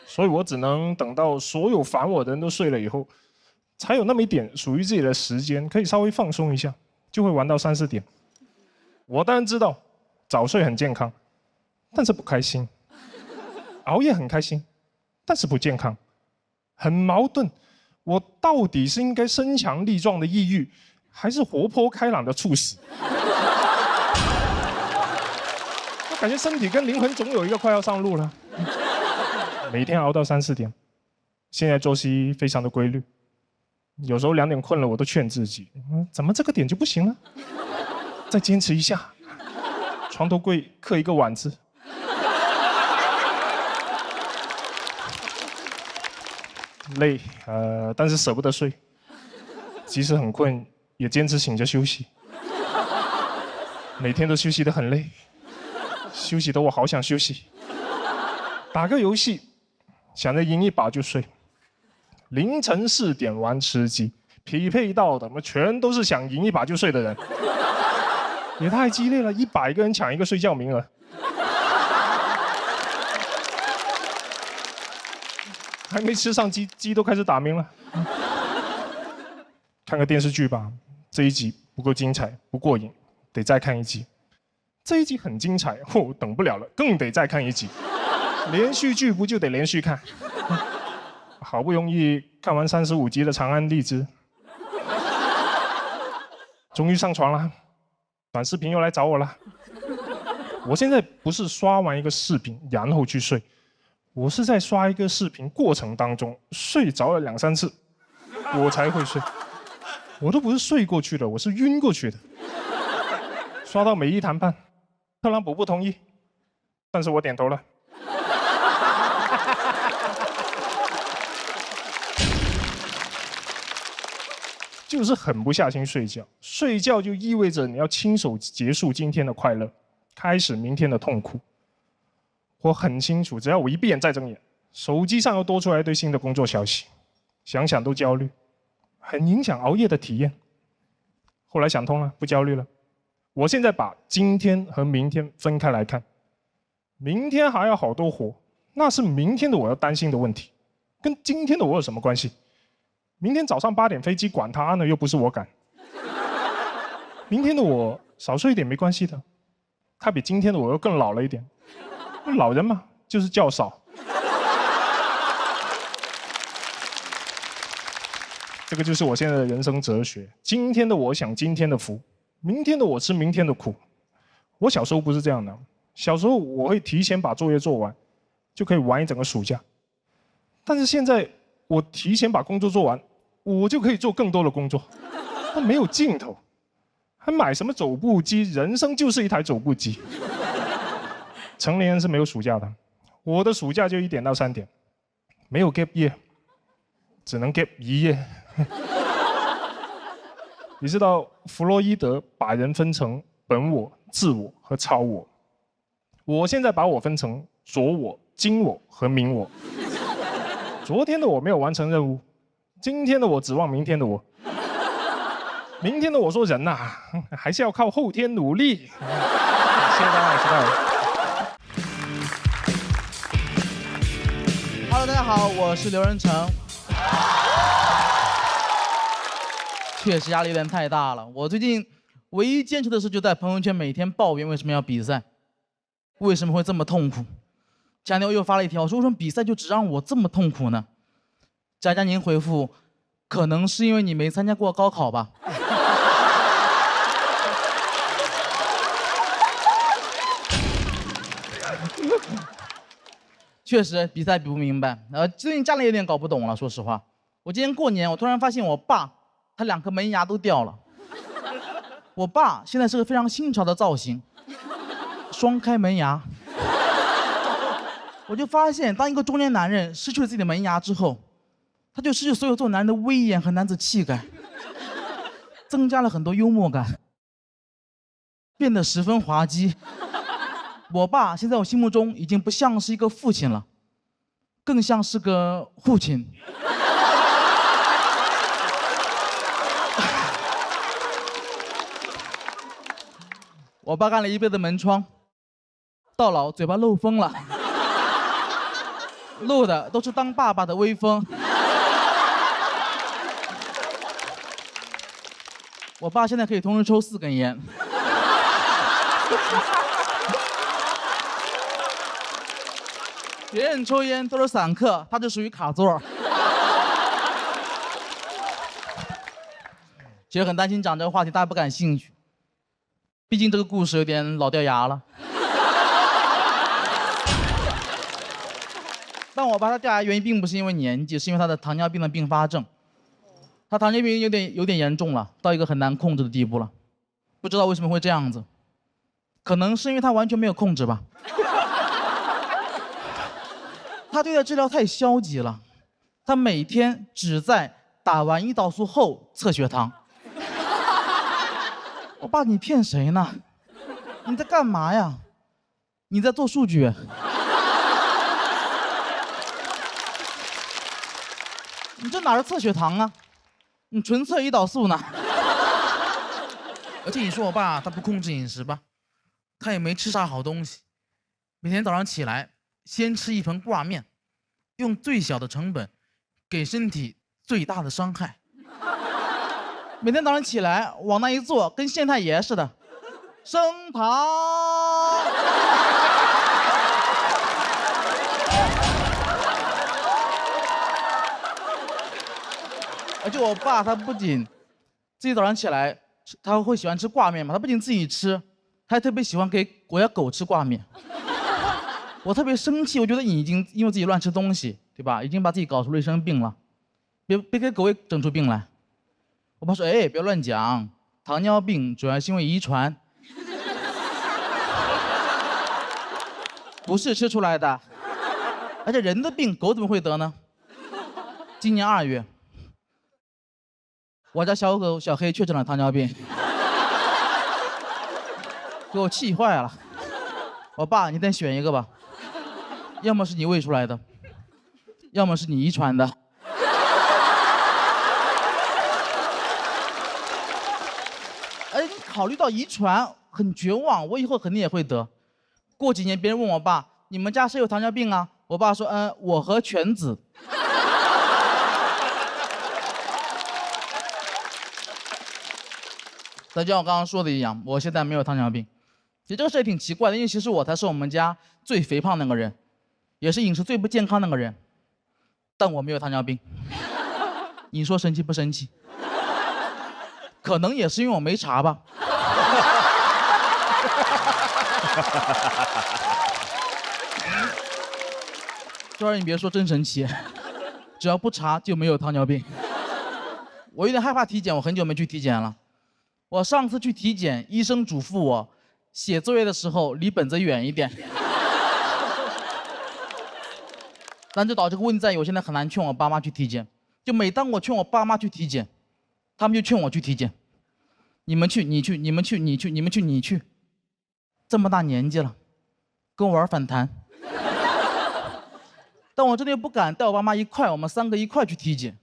所以我只能等到所有烦我的人都睡了以后，才有那么一点属于自己的时间，可以稍微放松一下，就会玩到3、4点。我当然知道早睡很健康，但是不开心；熬夜很开心，但是不健康，很矛盾。我到底是应该身强力壮的抑郁，还是活泼开朗的猝死？我感觉身体跟灵魂总有一个快要上路了。每天熬到3、4点，现在作息非常的规律。有时候2点困了，我都劝自己，怎么这个点就不行了？再坚持一下，床头柜刻一个碗字。累，但是舍不得睡，即使很困，也坚持醒着休息。每天都休息得很累，休息得我好想休息。打个游戏，想着赢一把就睡。凌晨4点玩吃鸡，匹配到的全都是想赢一把就睡的人，也太激烈了，100个人抢一个睡觉名额。还没吃上鸡，鸡都开始打鸣了。看个电视剧吧，这一集不够精彩，不过瘾，得再看1集。这一集很精彩，等不了了，更得再看1集。连续剧不就得连续看？好不容易看完35集的《长安荔枝》，终于上床了。短视频又来找我了。我现在不是刷完一个视频然后去睡，我是在刷一个视频过程当中睡着了2、3次，我才会睡。我都不是睡过去的，我是晕过去的。刷到美伊谈判，特朗普不同意，但是我点头了。就是狠不下心睡觉，睡觉就意味着你要亲手结束今天的快乐，开始明天的痛苦。我很清楚，只要我一闭眼再睁眼，手机上又多出来一堆新的工作消息，想想都焦虑，很影响熬夜的体验。后来想通了，不焦虑了。我现在把今天和明天分开来看，明天还有好多活，那是明天的我要担心的问题，跟今天的我有什么关系？明天早上8点飞机，管他呢，又不是我赶。明天的我少睡一点没关系的，他比今天的我又更老了一点。老人嘛，就是觉少。这个就是我现在的人生哲学。今天的我享今天的福，明天的我吃明天的苦。我小时候不是这样的，小时候我会提前把作业做完，就可以玩一整个暑假。但是现在我提前把工作做完，我就可以做更多的工作，那没有尽头。还买什么走步机？人生就是一台走步机。成年人是没有暑假的，我的暑假就1点到3点，没有 gap year， 只能 gap 1夜。你知道弗洛伊德把人分成本我、自我和超我，我现在把我分成昨我、今我和明我。昨天的我没有完成任务，今天的我指望明天的我，明天的我说人呐，还是要靠后天努力。谢谢大家，谢谢大家。Hello， 大家好，我是刘仁成。确实压力有点太大了。我最近唯一坚持的事就在朋友圈每天抱怨为什么要比赛，为什么会这么痛苦。前2天我又发了一条，说为什么比赛就只让我这么痛苦呢？佳佳您回复，可能是因为你没参加过高考吧。确实比赛比不明白，最近家里有点搞不懂了。说实话，我今天过年，我突然发现我爸他2颗门牙都掉了。我爸现在是个非常新潮的造型，双开门牙。我就发现，当一个中年男人失去了自己的门牙之后，他就失去所有做男人的威严和男子气概，增加了很多幽默感，变得十分滑稽。我爸现在我心目中已经不像是一个父亲了，更像是个父亲。我爸干了一辈子门窗，到老嘴巴漏风了，漏的都是当爸爸的威风。我爸现在可以同时抽4根烟。别人抽烟都是散客，他就属于卡座。其实很担心讲这个话题，大家不感兴趣。毕竟这个故事有点老掉牙了。但我爸他掉牙原因并不是因为年纪，是因为他的糖尿病的并发症。他糖尿病有点严重了，到一个很难控制的地步了。不知道为什么会这样子，可能是因为他完全没有控制吧。他对待治疗太消极了，他每天只在打完胰岛素后测血糖。我爸，你骗谁呢？你在干嘛呀？你在做数据。你这哪是测血糖啊？你纯测胰岛素呢。而且你说我爸他不控制饮食吧，他也没吃啥好东西，每天早上起来先吃一盆挂面，用最小的成本给身体最大的伤害。每天早上起来往那一坐，跟县太爷似的，升堂。而且我爸他不仅自己早上起来他会喜欢吃挂面嘛，他不仅自己吃，他还特别喜欢给我家狗吃挂面。我特别生气，我觉得你已经因为自己乱吃东西，对吧？已经把自己搞出了一身病了，别给狗也整出病来。我爸说：“哎，别乱讲，糖尿病主要是因为遗传，不是吃出来的。而且人的病，狗怎么会得呢？”今年2月，我家小狗小黑确诊了糖尿病，给我气坏了。我爸，你得选一个吧，要么是你喂出来的，要么是你遗传的。哎，你考虑到遗传，很绝望，我以后肯定也会得。过几年别人问我爸，你们家谁有糖尿病啊？我爸说，我和犬子。但就像我刚刚说的一样，我现在没有糖尿病。其实这个事也挺奇怪的，因为其实我才是我们家最肥胖那个人，也是饮食最不健康那个人，但我没有糖尿病。你说神奇不神奇？可能也是因为我没查吧。这玩意你别说，真神奇，只要不查就没有糖尿病。我有点害怕体检，我很久没去体检了。我上次去体检，医生嘱咐我写作业的时候离本子远一点。但就导致这个问题在于，我现在很难劝我爸妈去体检。就每当我劝我爸妈去体检，他们就劝我去体检。你们去，你去，你们去，你去，你们去，你去。这么大年纪了，跟我玩反弹。但我真的又不敢带我爸妈一块，我们3个一块去体检，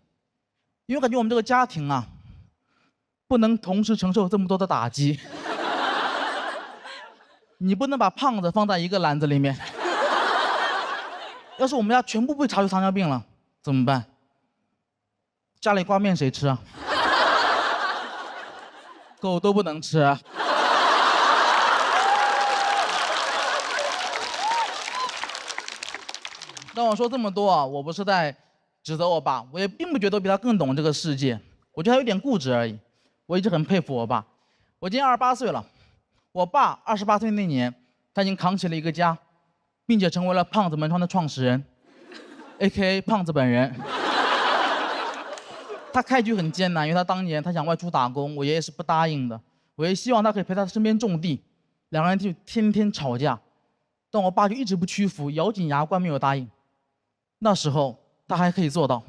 因为我感觉我们这个家庭啊，不能同时承受这么多的打击。你不能把胖子放在一个篮子里面。要是我们家全部被查出糖尿病了，怎么办？家里挂面谁吃啊？狗都不能吃。但我说这么多啊，我不是在指责我爸，我也并不觉得我比他更懂这个世界，我觉得他有点固执而已。我一直很佩服我爸。我今年28岁了，我爸28岁那年，他已经扛起了一个家，并且成为了胖子门窗的创始人 ，A.K.A. 胖子本人。他开局很艰难，因为他当年他想外出打工，我爷爷是不答应的。我爷爷希望他可以陪他身边种地，两个人就天天吵架，但我爸就一直不屈服，咬紧牙关没有答应。那时候他还可以做到。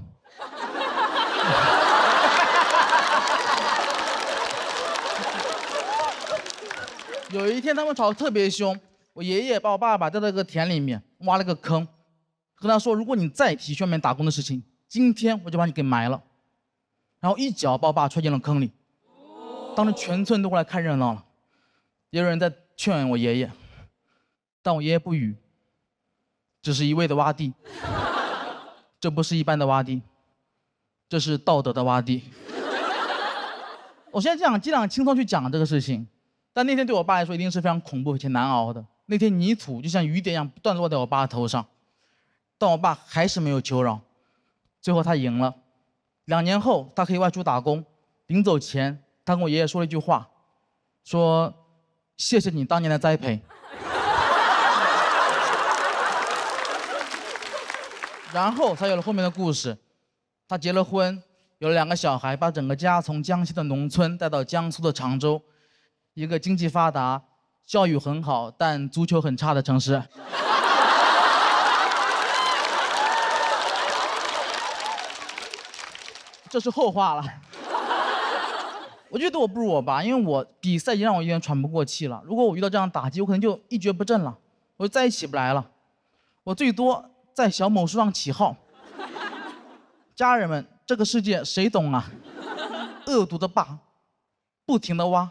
有一天他们吵得特别凶，我爷爷把我爸爸带到一个田里面，挖了个坑，跟他说：“如果你再提去外面打工的事情，今天我就把你给埋了。”然后一脚把我爸踹进了坑里，当时全村都过来看热闹了，也有人在劝我爷爷，但我爷爷不语，只是一味的挖地。这不是一般的挖地，这是道德的挖地。我现在尽量轻松去讲这个事情，但那天对我爸来说一定是非常恐怖且难熬的。那天泥土就像雨点一样不断落在我爸的头上，但我爸还是没有求饶，最后他赢了。2年后，他可以外出打工，临走前，他跟我爷爷说了一句话，说：“谢谢你当年的栽培。”然后才有了后面的故事。他结了婚，有了2个小孩，把整个家从江西的农村带到江苏的常州，一个经济发达、教育很好但足球很差的城市。这是后话了。我觉得我不如我爸，因为我比赛已经让我有点喘不过气了。如果我遇到这样的打击，我可能就一蹶不振了，我就再也起不来了。我最多在小某书上起号。家人们，这个世界谁懂啊？恶毒的爸，不停地挖，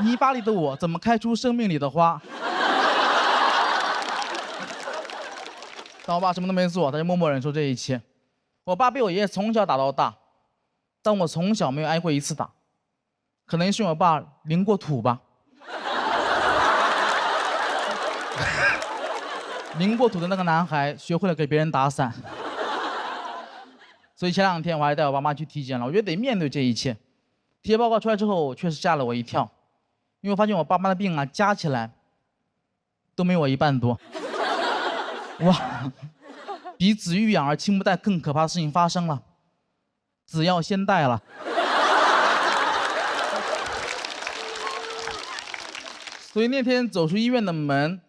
泥巴里的我怎么开出生命里的花？但我爸什么都没做，他就默默忍受这一切。我爸被我爷爷从小打到大，但我从小没有挨过1次打，可能是因为我爸淋过土吧。淋过土的那个男孩学会了给别人打伞，所以前2天我还带我爸妈去体检了。我觉得得面对这一切。体检报告出来之后，确实吓了我一跳，因为我发现我爸妈的病啊加起来都没我1半多。哇，比子欲养而亲不待更可怕的事情发生了，子要先带了。所以那天走出医院的门，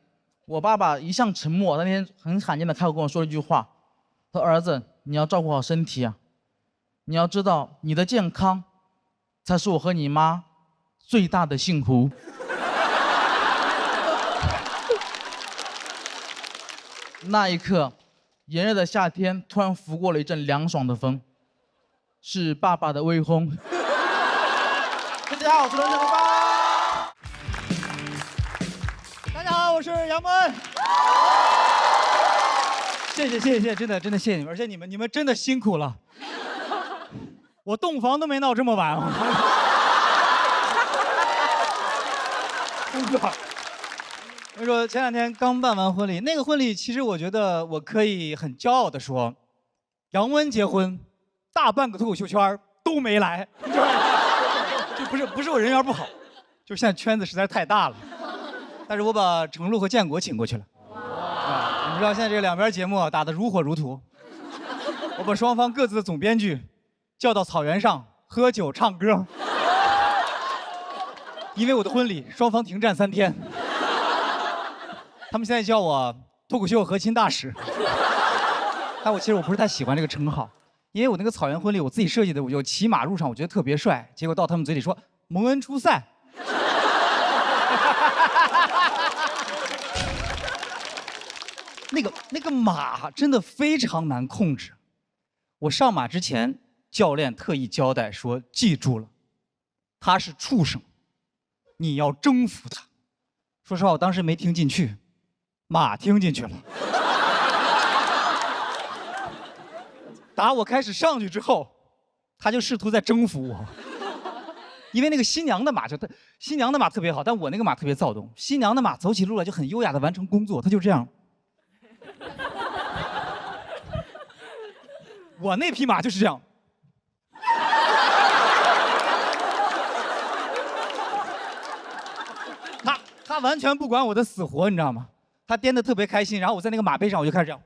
我爸爸一向沉默，那天很罕见的开口跟我说了一句话，他说：“儿子，你要照顾好身体啊，你要知道你的健康才是我和你妈最大的幸福。”那一刻，炎热的夏天突然拂过了一阵凉爽的风，是爸爸的微轰。大家好，我是轮子爸爸。大家好，我是杨蒙。谢谢，真的谢谢你们，而且你们真的辛苦了。我洞房都没闹这么晚。我跟你说，前2天刚办完婚礼，那个婚礼其实我觉得我可以很骄傲的说，杨温结婚，大半个脱口秀圈都没来，就不是我人缘不好，就是现在圈子实在是太大了。但是我把程璐和建国请过去了。你们知道现在这2边节目打得如火如荼，我把双方各自的总编剧叫到草原上喝酒唱歌，因为我的婚礼双方停战3天。他们现在叫我脱口秀核心大使，但其实我不是太喜欢这个称号，因为我那个草原婚礼我自己设计的，我就骑马入场，我觉得特别帅，结果到他们嘴里说蒙恩出塞。那个马真的非常难控制，我上马之前，教练特意交代说，记住了，他是畜生，你要征服他。说实话，我当时没听进去。马听进去了。打我开始上去之后，他就试图在征服我。因为那个新娘的马新娘的马特别好，但我那个马特别躁动。新娘的马走起路来就很优雅的完成工作，它就这样。我那匹马就是这样。他完全不管我的死活，你知道吗？他颠得特别开心，然后我在那个马背上，我就开始这样。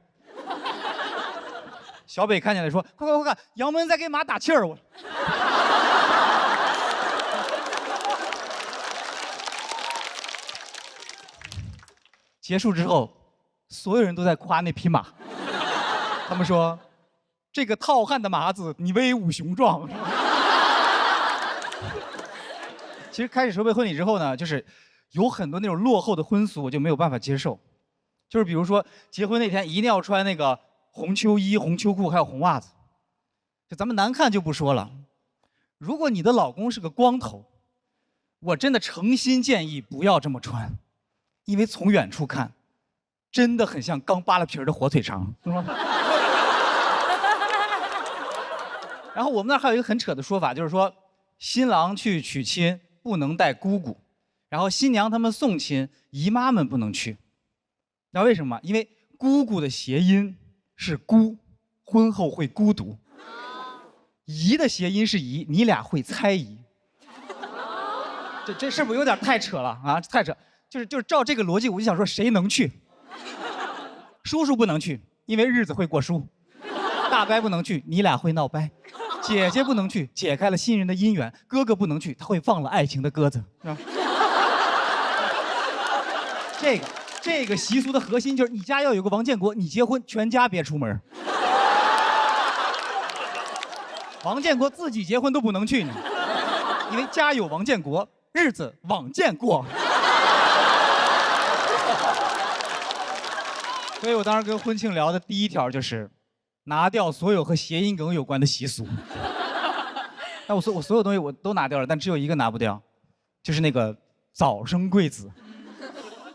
小北看见了说：“快看，杨文在给马打气儿！”我。结束之后，所有人都在夸那匹马，他们说：“这个浩瀚的马子，你威武雄壮。”其实开始筹备婚礼之后呢，就是有很多那种落后的婚俗，我就没有办法接受。就是比如说结婚那天一定要穿那个红秋衣、红秋裤，还有红袜子。就咱们难看就不说了，如果你的老公是个光头，我真的诚心建议不要这么穿，因为从远处看，真的很像刚扒了皮儿的火腿肠，是吗？然后我们那儿还有一个很扯的说法，就是说新郎去娶亲不能带姑姑，然后新娘他们送亲，姨妈们不能去。知道为什么？因为姑姑的谐音是孤，婚后会孤独；姨的谐音是姨，你俩会猜疑。这是不是有点太扯了啊？太扯！就是照这个逻辑，我就想说，谁能去？叔叔不能去，因为日子会过叔；大伯不能去，你俩会闹掰；姐姐不能去，解开了新人的姻缘；哥哥不能去，他会放了爱情的鸽子。是吧？这个习俗的核心就是你家要有个王建国，你结婚全家别出门。王建国自己结婚都不能去呢，因为家有王建国，日子往见过。所以我当时跟婚庆聊的第一条就是拿掉所有和谐音梗有关的习俗。但我所有东西我都拿掉了，但只有一个拿不掉，就是那个早生贵子。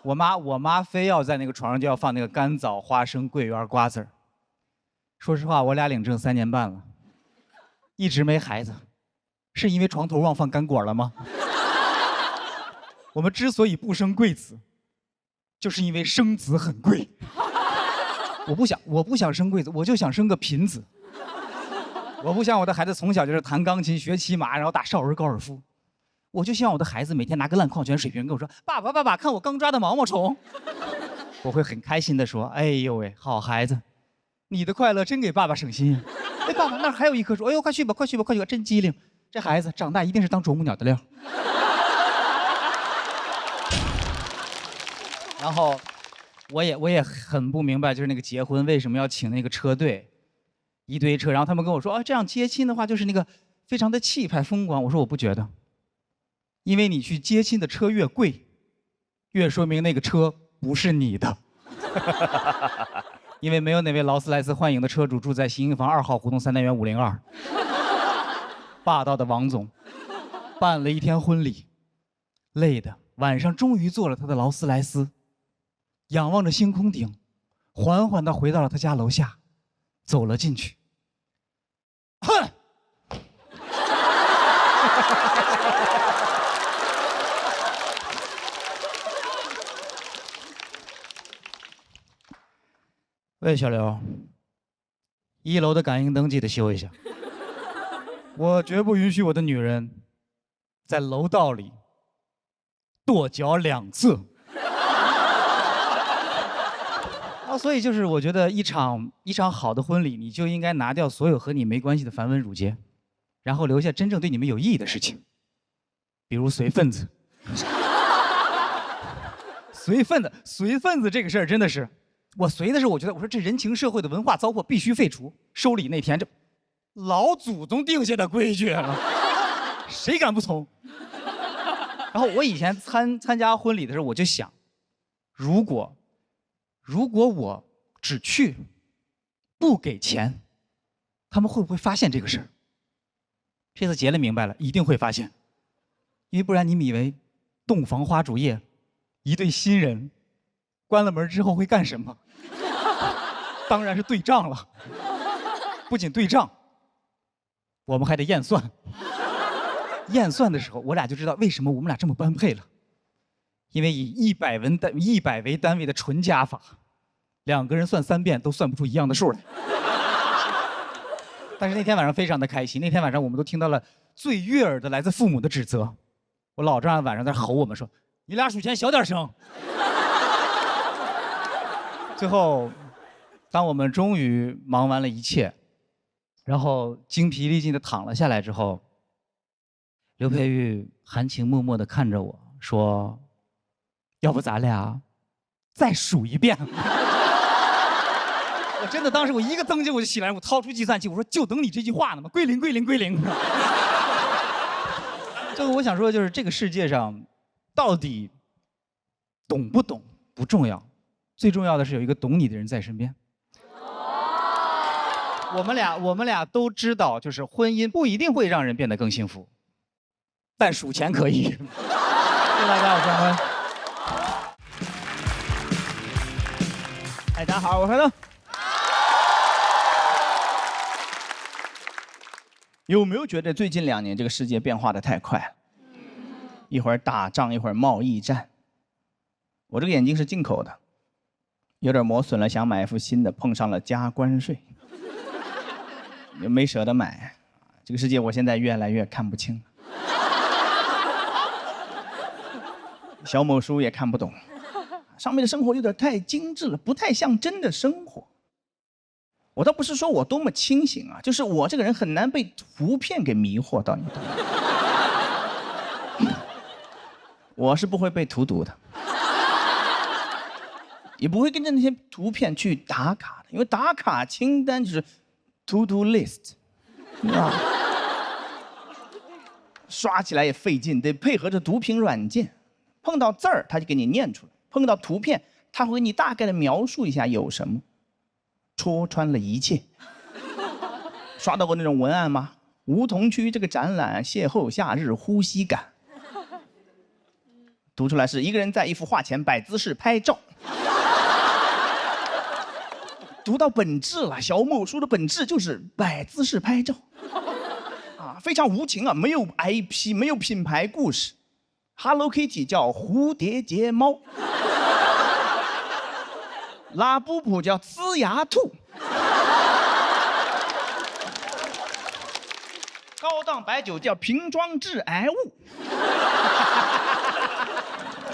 我妈非要在那个床上就要放那个干枣、花生、桂圆、瓜子儿。说实话，我俩领证3年半了，一直没孩子，是因为床头忘放干果了吗？我们之所以不生贵子，就是因为生子很贵。我不想生贵子，我就想生个贫子。我不想我的孩子从小就是弹钢琴、学骑马，然后打少儿高尔夫。我就希望我的孩子每天拿个烂矿泉水瓶跟我说：“爸爸，看我刚抓的毛毛虫。”我会很开心地说：“哎呦喂，好孩子，你的快乐真给爸爸省心。哎，爸爸那儿还有一棵树，哎呦，快去吧，真机灵。这孩子长大一定是当啄木鸟的料。”然后我也很不明白，就是那个结婚为什么要请那个车队，一堆车，然后他们跟我说：“啊，这样接亲的话就是那个非常的气派风光。”我说我不觉得。因为你去接亲的车越贵，越说明那个车不是你的。因为没有哪位劳斯莱斯幻影的车主住在新营房2号胡同3单元502。霸道的王总办了一天婚礼，累的晚上终于坐了他的劳斯莱斯，仰望着星空顶，缓缓地回到了他家楼下，走了进去。哼！喂，小刘，1楼的感应灯记得修一下。我绝不允许我的女人在楼道里跺脚2次。所以就是我觉得一场好的婚礼，你就应该拿掉所有和你没关系的繁文缛节，然后留下真正对你们有意义的事情，比如随份子。随份子这个事儿真的是。我随的是，我觉得我说这人情社会的文化糟粕必须废除。收礼那天，这老祖宗定下的规矩，谁敢不从？然后我以前参加婚礼的时候，我就想，如果我只去不给钱，他们会不会发现这个事儿？这次结了明白了，一定会发现，因为不然你们以为洞房花烛夜，一对新人关了门之后会干什么？当然是对账了。不仅对账，我们还得验算。验算的时候，我俩就知道为什么我们俩这么般配了，因为以100为单位的纯加法，2个人算3遍都算不出一样的数来。但是那天晚上非常的开心，那天晚上我们都听到了最悦耳的来自父母的指责。我老丈人晚上在吼我们说：“你俩数钱小点声。”最后，当我们终于忙完了一切，然后精疲力尽的躺了下来之后，刘佩玉含情脉脉的看着我说：“要不咱俩再数一遍？”我真的当时我一个蹬就我就起来，我掏出计算器，我说就等你这句话呢嘛，归零归零归零。这个我想说就是这个世界上，到底懂不懂不重要，最重要的是有一个懂你的人在身边。我们俩都知道，就是婚姻不一定会让人变得更幸福，但数钱可以。谢谢大家，我是张坤。大家好，我是乐。有没有觉得最近2年这个世界变化的太快了？一会儿打仗，一会儿贸易战。我这个眼镜是进口的，有点磨损了，想买一副新的，碰上了加关税，没舍得买。这个世界我现在越来越看不清了，小某书也看不懂，上面的生活有点太精致了，不太像真的生活。我倒不是说我多么清醒啊，就是我这个人很难被图片给迷惑到，你懂吗？我是不会被荼毒的，也不会跟着那些图片去打卡的，因为打卡清单就是 to do list， 啊，刷起来也费劲，得配合着读屏软件，碰到字儿他就给你念出来，碰到图片他会给你大概的描述一下有什么。戳穿了一切。刷到过那种文案吗？梧桐区这个展览邂逅夏日呼吸感，读出来是一个人在一幅画前摆姿势拍照。读到本质了，小某书的本质就是摆姿势拍照，啊，非常无情啊，没有 IP， 没有品牌故事。Hello Kitty 叫蝴蝶结猫。拉布布叫呲牙兔，高档白酒叫瓶装致癌物。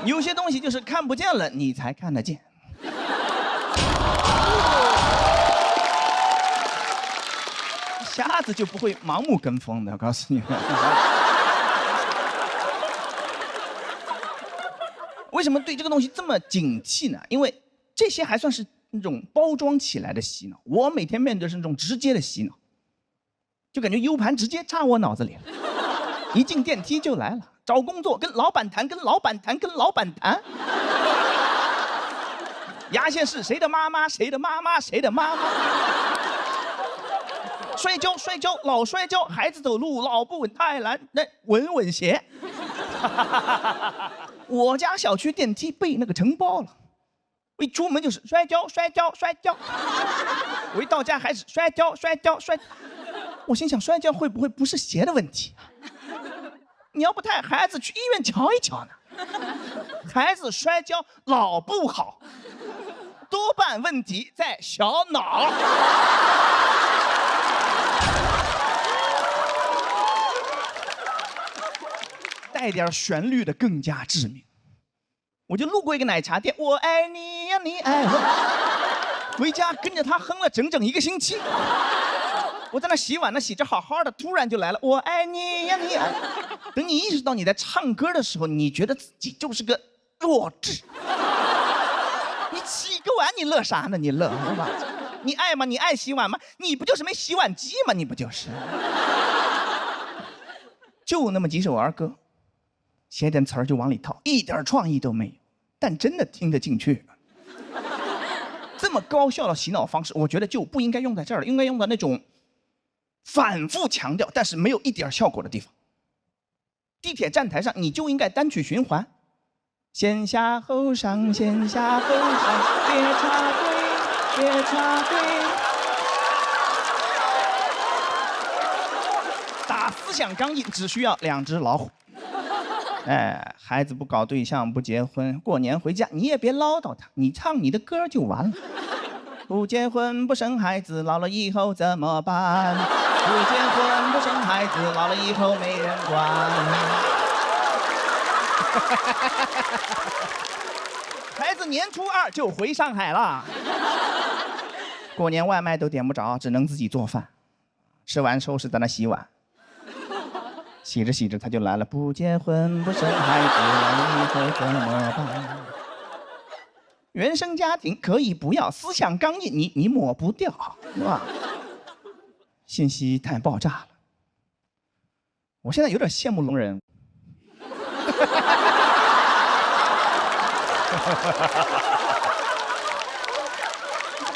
有些东西就是看不见了，你才看得见。瞎子就不会盲目跟风的，我告诉你们。为什么对这个东西这么警惕呢？因为这些还算是那种包装起来的洗脑，我每天面对的是那种直接的洗脑，就感觉 U 盘直接插我脑子里了，一进电梯就来了，找工作跟老板谈，跟老板谈，跟老板谈。牙线是谁的妈妈，谁的妈妈，谁的妈妈。摔跤，摔跤，老摔跤，孩子走路老不稳，太难，那稳稳鞋。我家小区电梯被那个承包了。我一出门就是摔跤，摔跤，摔跤。我一到家还是摔跤，摔跤，摔。我心想，摔跤会不会不是鞋的问题？你要不带孩子去医院瞧一瞧呢？孩子摔跤老不好，多半问题在小脑。带点旋律的更加致命。我就路过一个奶茶店，我爱你呀，你爱我。回家跟着他哼了整整1个星期。我在那洗碗呢，洗着好好的，突然就来了，我爱你呀，你爱我。等你意识到你在唱歌的时候，你觉得自己就是个弱智。你洗个碗，你乐啥呢？你乐是吧？你爱吗？你爱洗碗吗？你不就是没洗碗机吗？你不就是？就那么几首儿歌。写点词儿就往里套，一点创意都没有，但真的听得进去。这么高效的洗脑方式，我觉得就不应该用在这儿了，应该用在那种反复强调但是没有一点效果的地方。地铁站台上你就应该单曲循环，先下后上，先下后上，别插队，别插队。打思想钢印只需要2只老虎。哎，孩子不搞对象不结婚，过年回家你也别唠叨他，你唱你的歌就完了。不结婚不生孩子，老了以后怎么办？不结婚不生孩子，老了以后没人管。孩子年初2就回上海了，过年外卖都点不着，只能自己做饭，吃完收拾在那洗碗。洗着洗着他就来了，不结婚不生孩子，老了以后怎么办？原生家庭可以不要，思想钢印你抹不掉，是吧？信息太爆炸了，我现在有点羡慕聋人。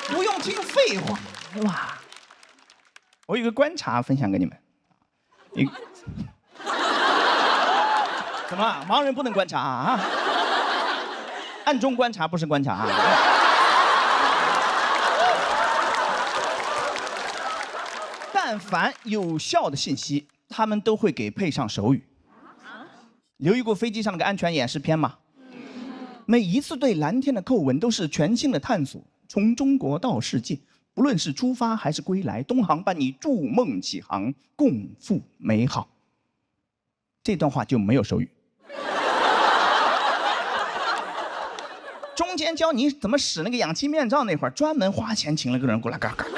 不用听废话，是吧？我有个观察分享给你们。怎么了？盲人不能观察啊？暗中观察不是观察啊。但凡有效的信息，他们都会给配上手语。留意过飞机上那个安全演示片吗？每一次对蓝天的叩问都是全新的探索，从中国到世界，不论是出发还是归来，东航伴你筑梦起航，共赴美好。这段话就没有手语。中间教你怎么使那个氧气面罩那会儿，专门花钱请了个人过来，嘎嘎嘎，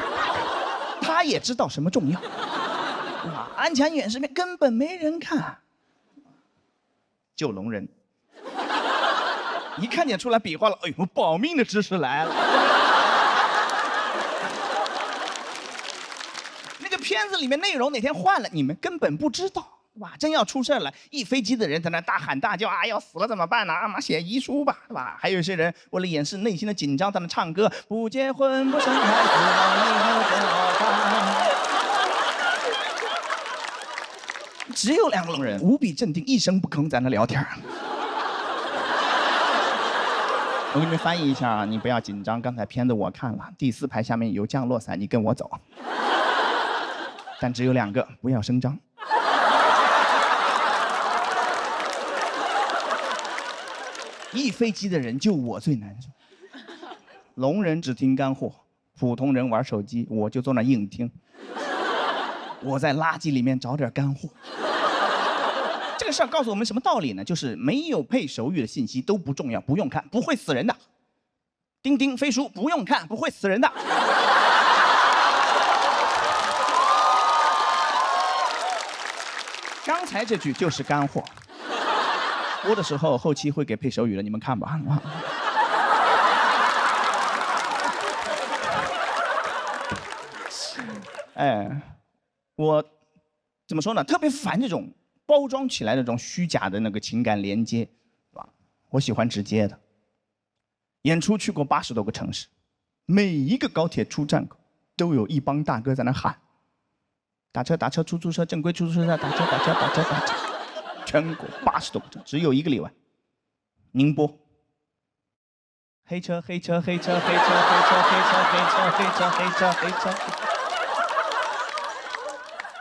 他也知道什么重要。安全演示片根本没人看，就聋人。一看见出来比划了，哎呦，保命的知识来了。那个片子里面内容哪天换了，你们根本不知道。哇，真要出事了，一飞机的人在那大喊大叫啊，要死了怎么办呢？啊妈，写遗书吧，对吧？还有一些人为了掩饰内心的紧张，在那唱歌，不结婚不生孩子，老了以后怎么办？只有2个聋人，无比镇定，一声不吭，在那聊天。我给你们翻译一下啊，你不要紧张。刚才片子我看了，第4排下面有降落伞，你跟我走。但只有2个，不要声张。一飞机的人就我最难受。聋人只听干货，普通人玩手机，我就坐那硬听。我在垃圾里面找点干货。这个事儿告诉我们什么道理呢？就是没有配手语的信息都不重要，不用看，不会死人的。钉钉飞书不用看，不会死人的。刚才这句就是干货。播的时候后期会给配手语的，你们看吧。哎，我怎么说呢？特别烦这种包装起来的这种虚假的那个情感连接，是吧？我喜欢直接的。演出去过80多个城市，每一个高铁出站口都有一帮大哥在那喊：打车打车，出租车正规出租车，打车打车打车打车。全国80多个城，只有一个例外，宁波。黑车黑车黑车黑车黑车黑车黑车黑车黑车黑车。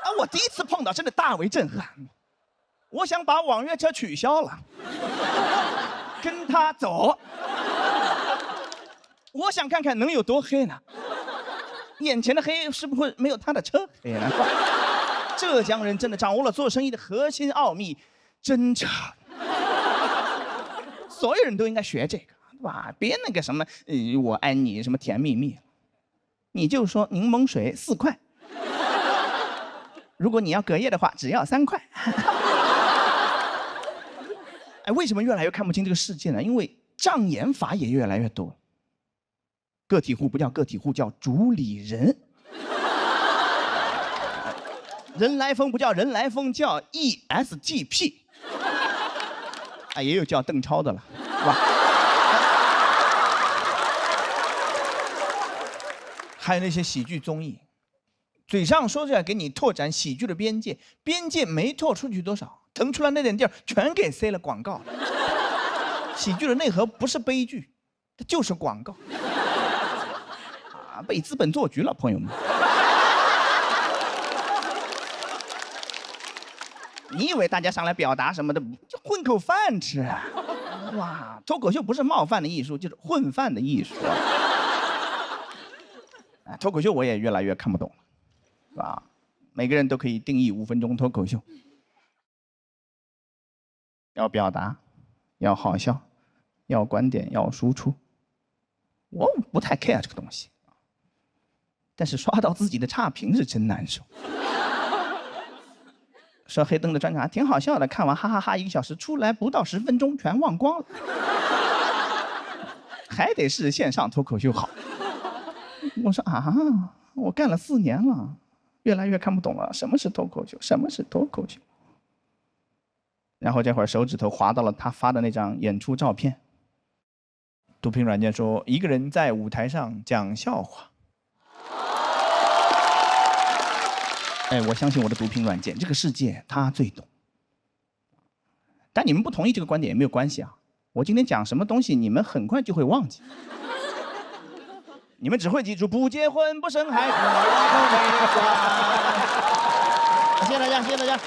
啊！我第一次碰到，真的大为震撼。我想把网约车取消了，跟他走。我想看看能有多黑呢？眼前的黑是不是没有他的车黑呢？浙江人真的掌握了做生意的核心奥秘，真诚。所有人都应该学这个，对吧？别那个什么，我爱你，什么甜蜜蜜，你就说柠檬水4块。如果你要隔夜的话，只要3块。哎，为什么越来越看不清这个世界呢？因为障眼法也越来越多。个体户不叫个体户，叫主理人。人来疯不叫人来疯，叫 ESGP。啊，也有叫邓超的了，是吧？还有那些喜剧综艺，嘴上说着给你拓展喜剧的边界，边界没拓出去多少，腾出来那点地儿全给塞了广告了。喜剧的内核不是悲剧，它就是广告。啊，被资本做局了，朋友们。你以为大家上来表达什么的，就混口饭吃啊？哇，脱口秀不是冒犯的艺术，就是混饭的艺术。脱口秀我也越来越看不懂了，是吧？每个人都可以定义5分钟脱口秀，要表达，要好笑，要观点，要输出。我不太 care 这个东西，但是刷到自己的差评是真难受。说黑灯的专场挺好笑的，看完哈哈哈1个小时，出来不到10分钟全忘光了。还得是线上脱口秀好。我说啊，我干了4年了，越来越看不懂了，什么是脱口秀？什么是脱口秀？然后这会儿手指头滑到了他发的那张演出照片。读屏软件说，一个人在舞台上讲笑话。哎，我相信我的读屏软件，这个世界他最懂。但你们不同意这个观点也没有关系啊，我今天讲什么东西，你们很快就会忘记。你们只会记住不结婚、不生孩子。谢谢大家，谢谢大家。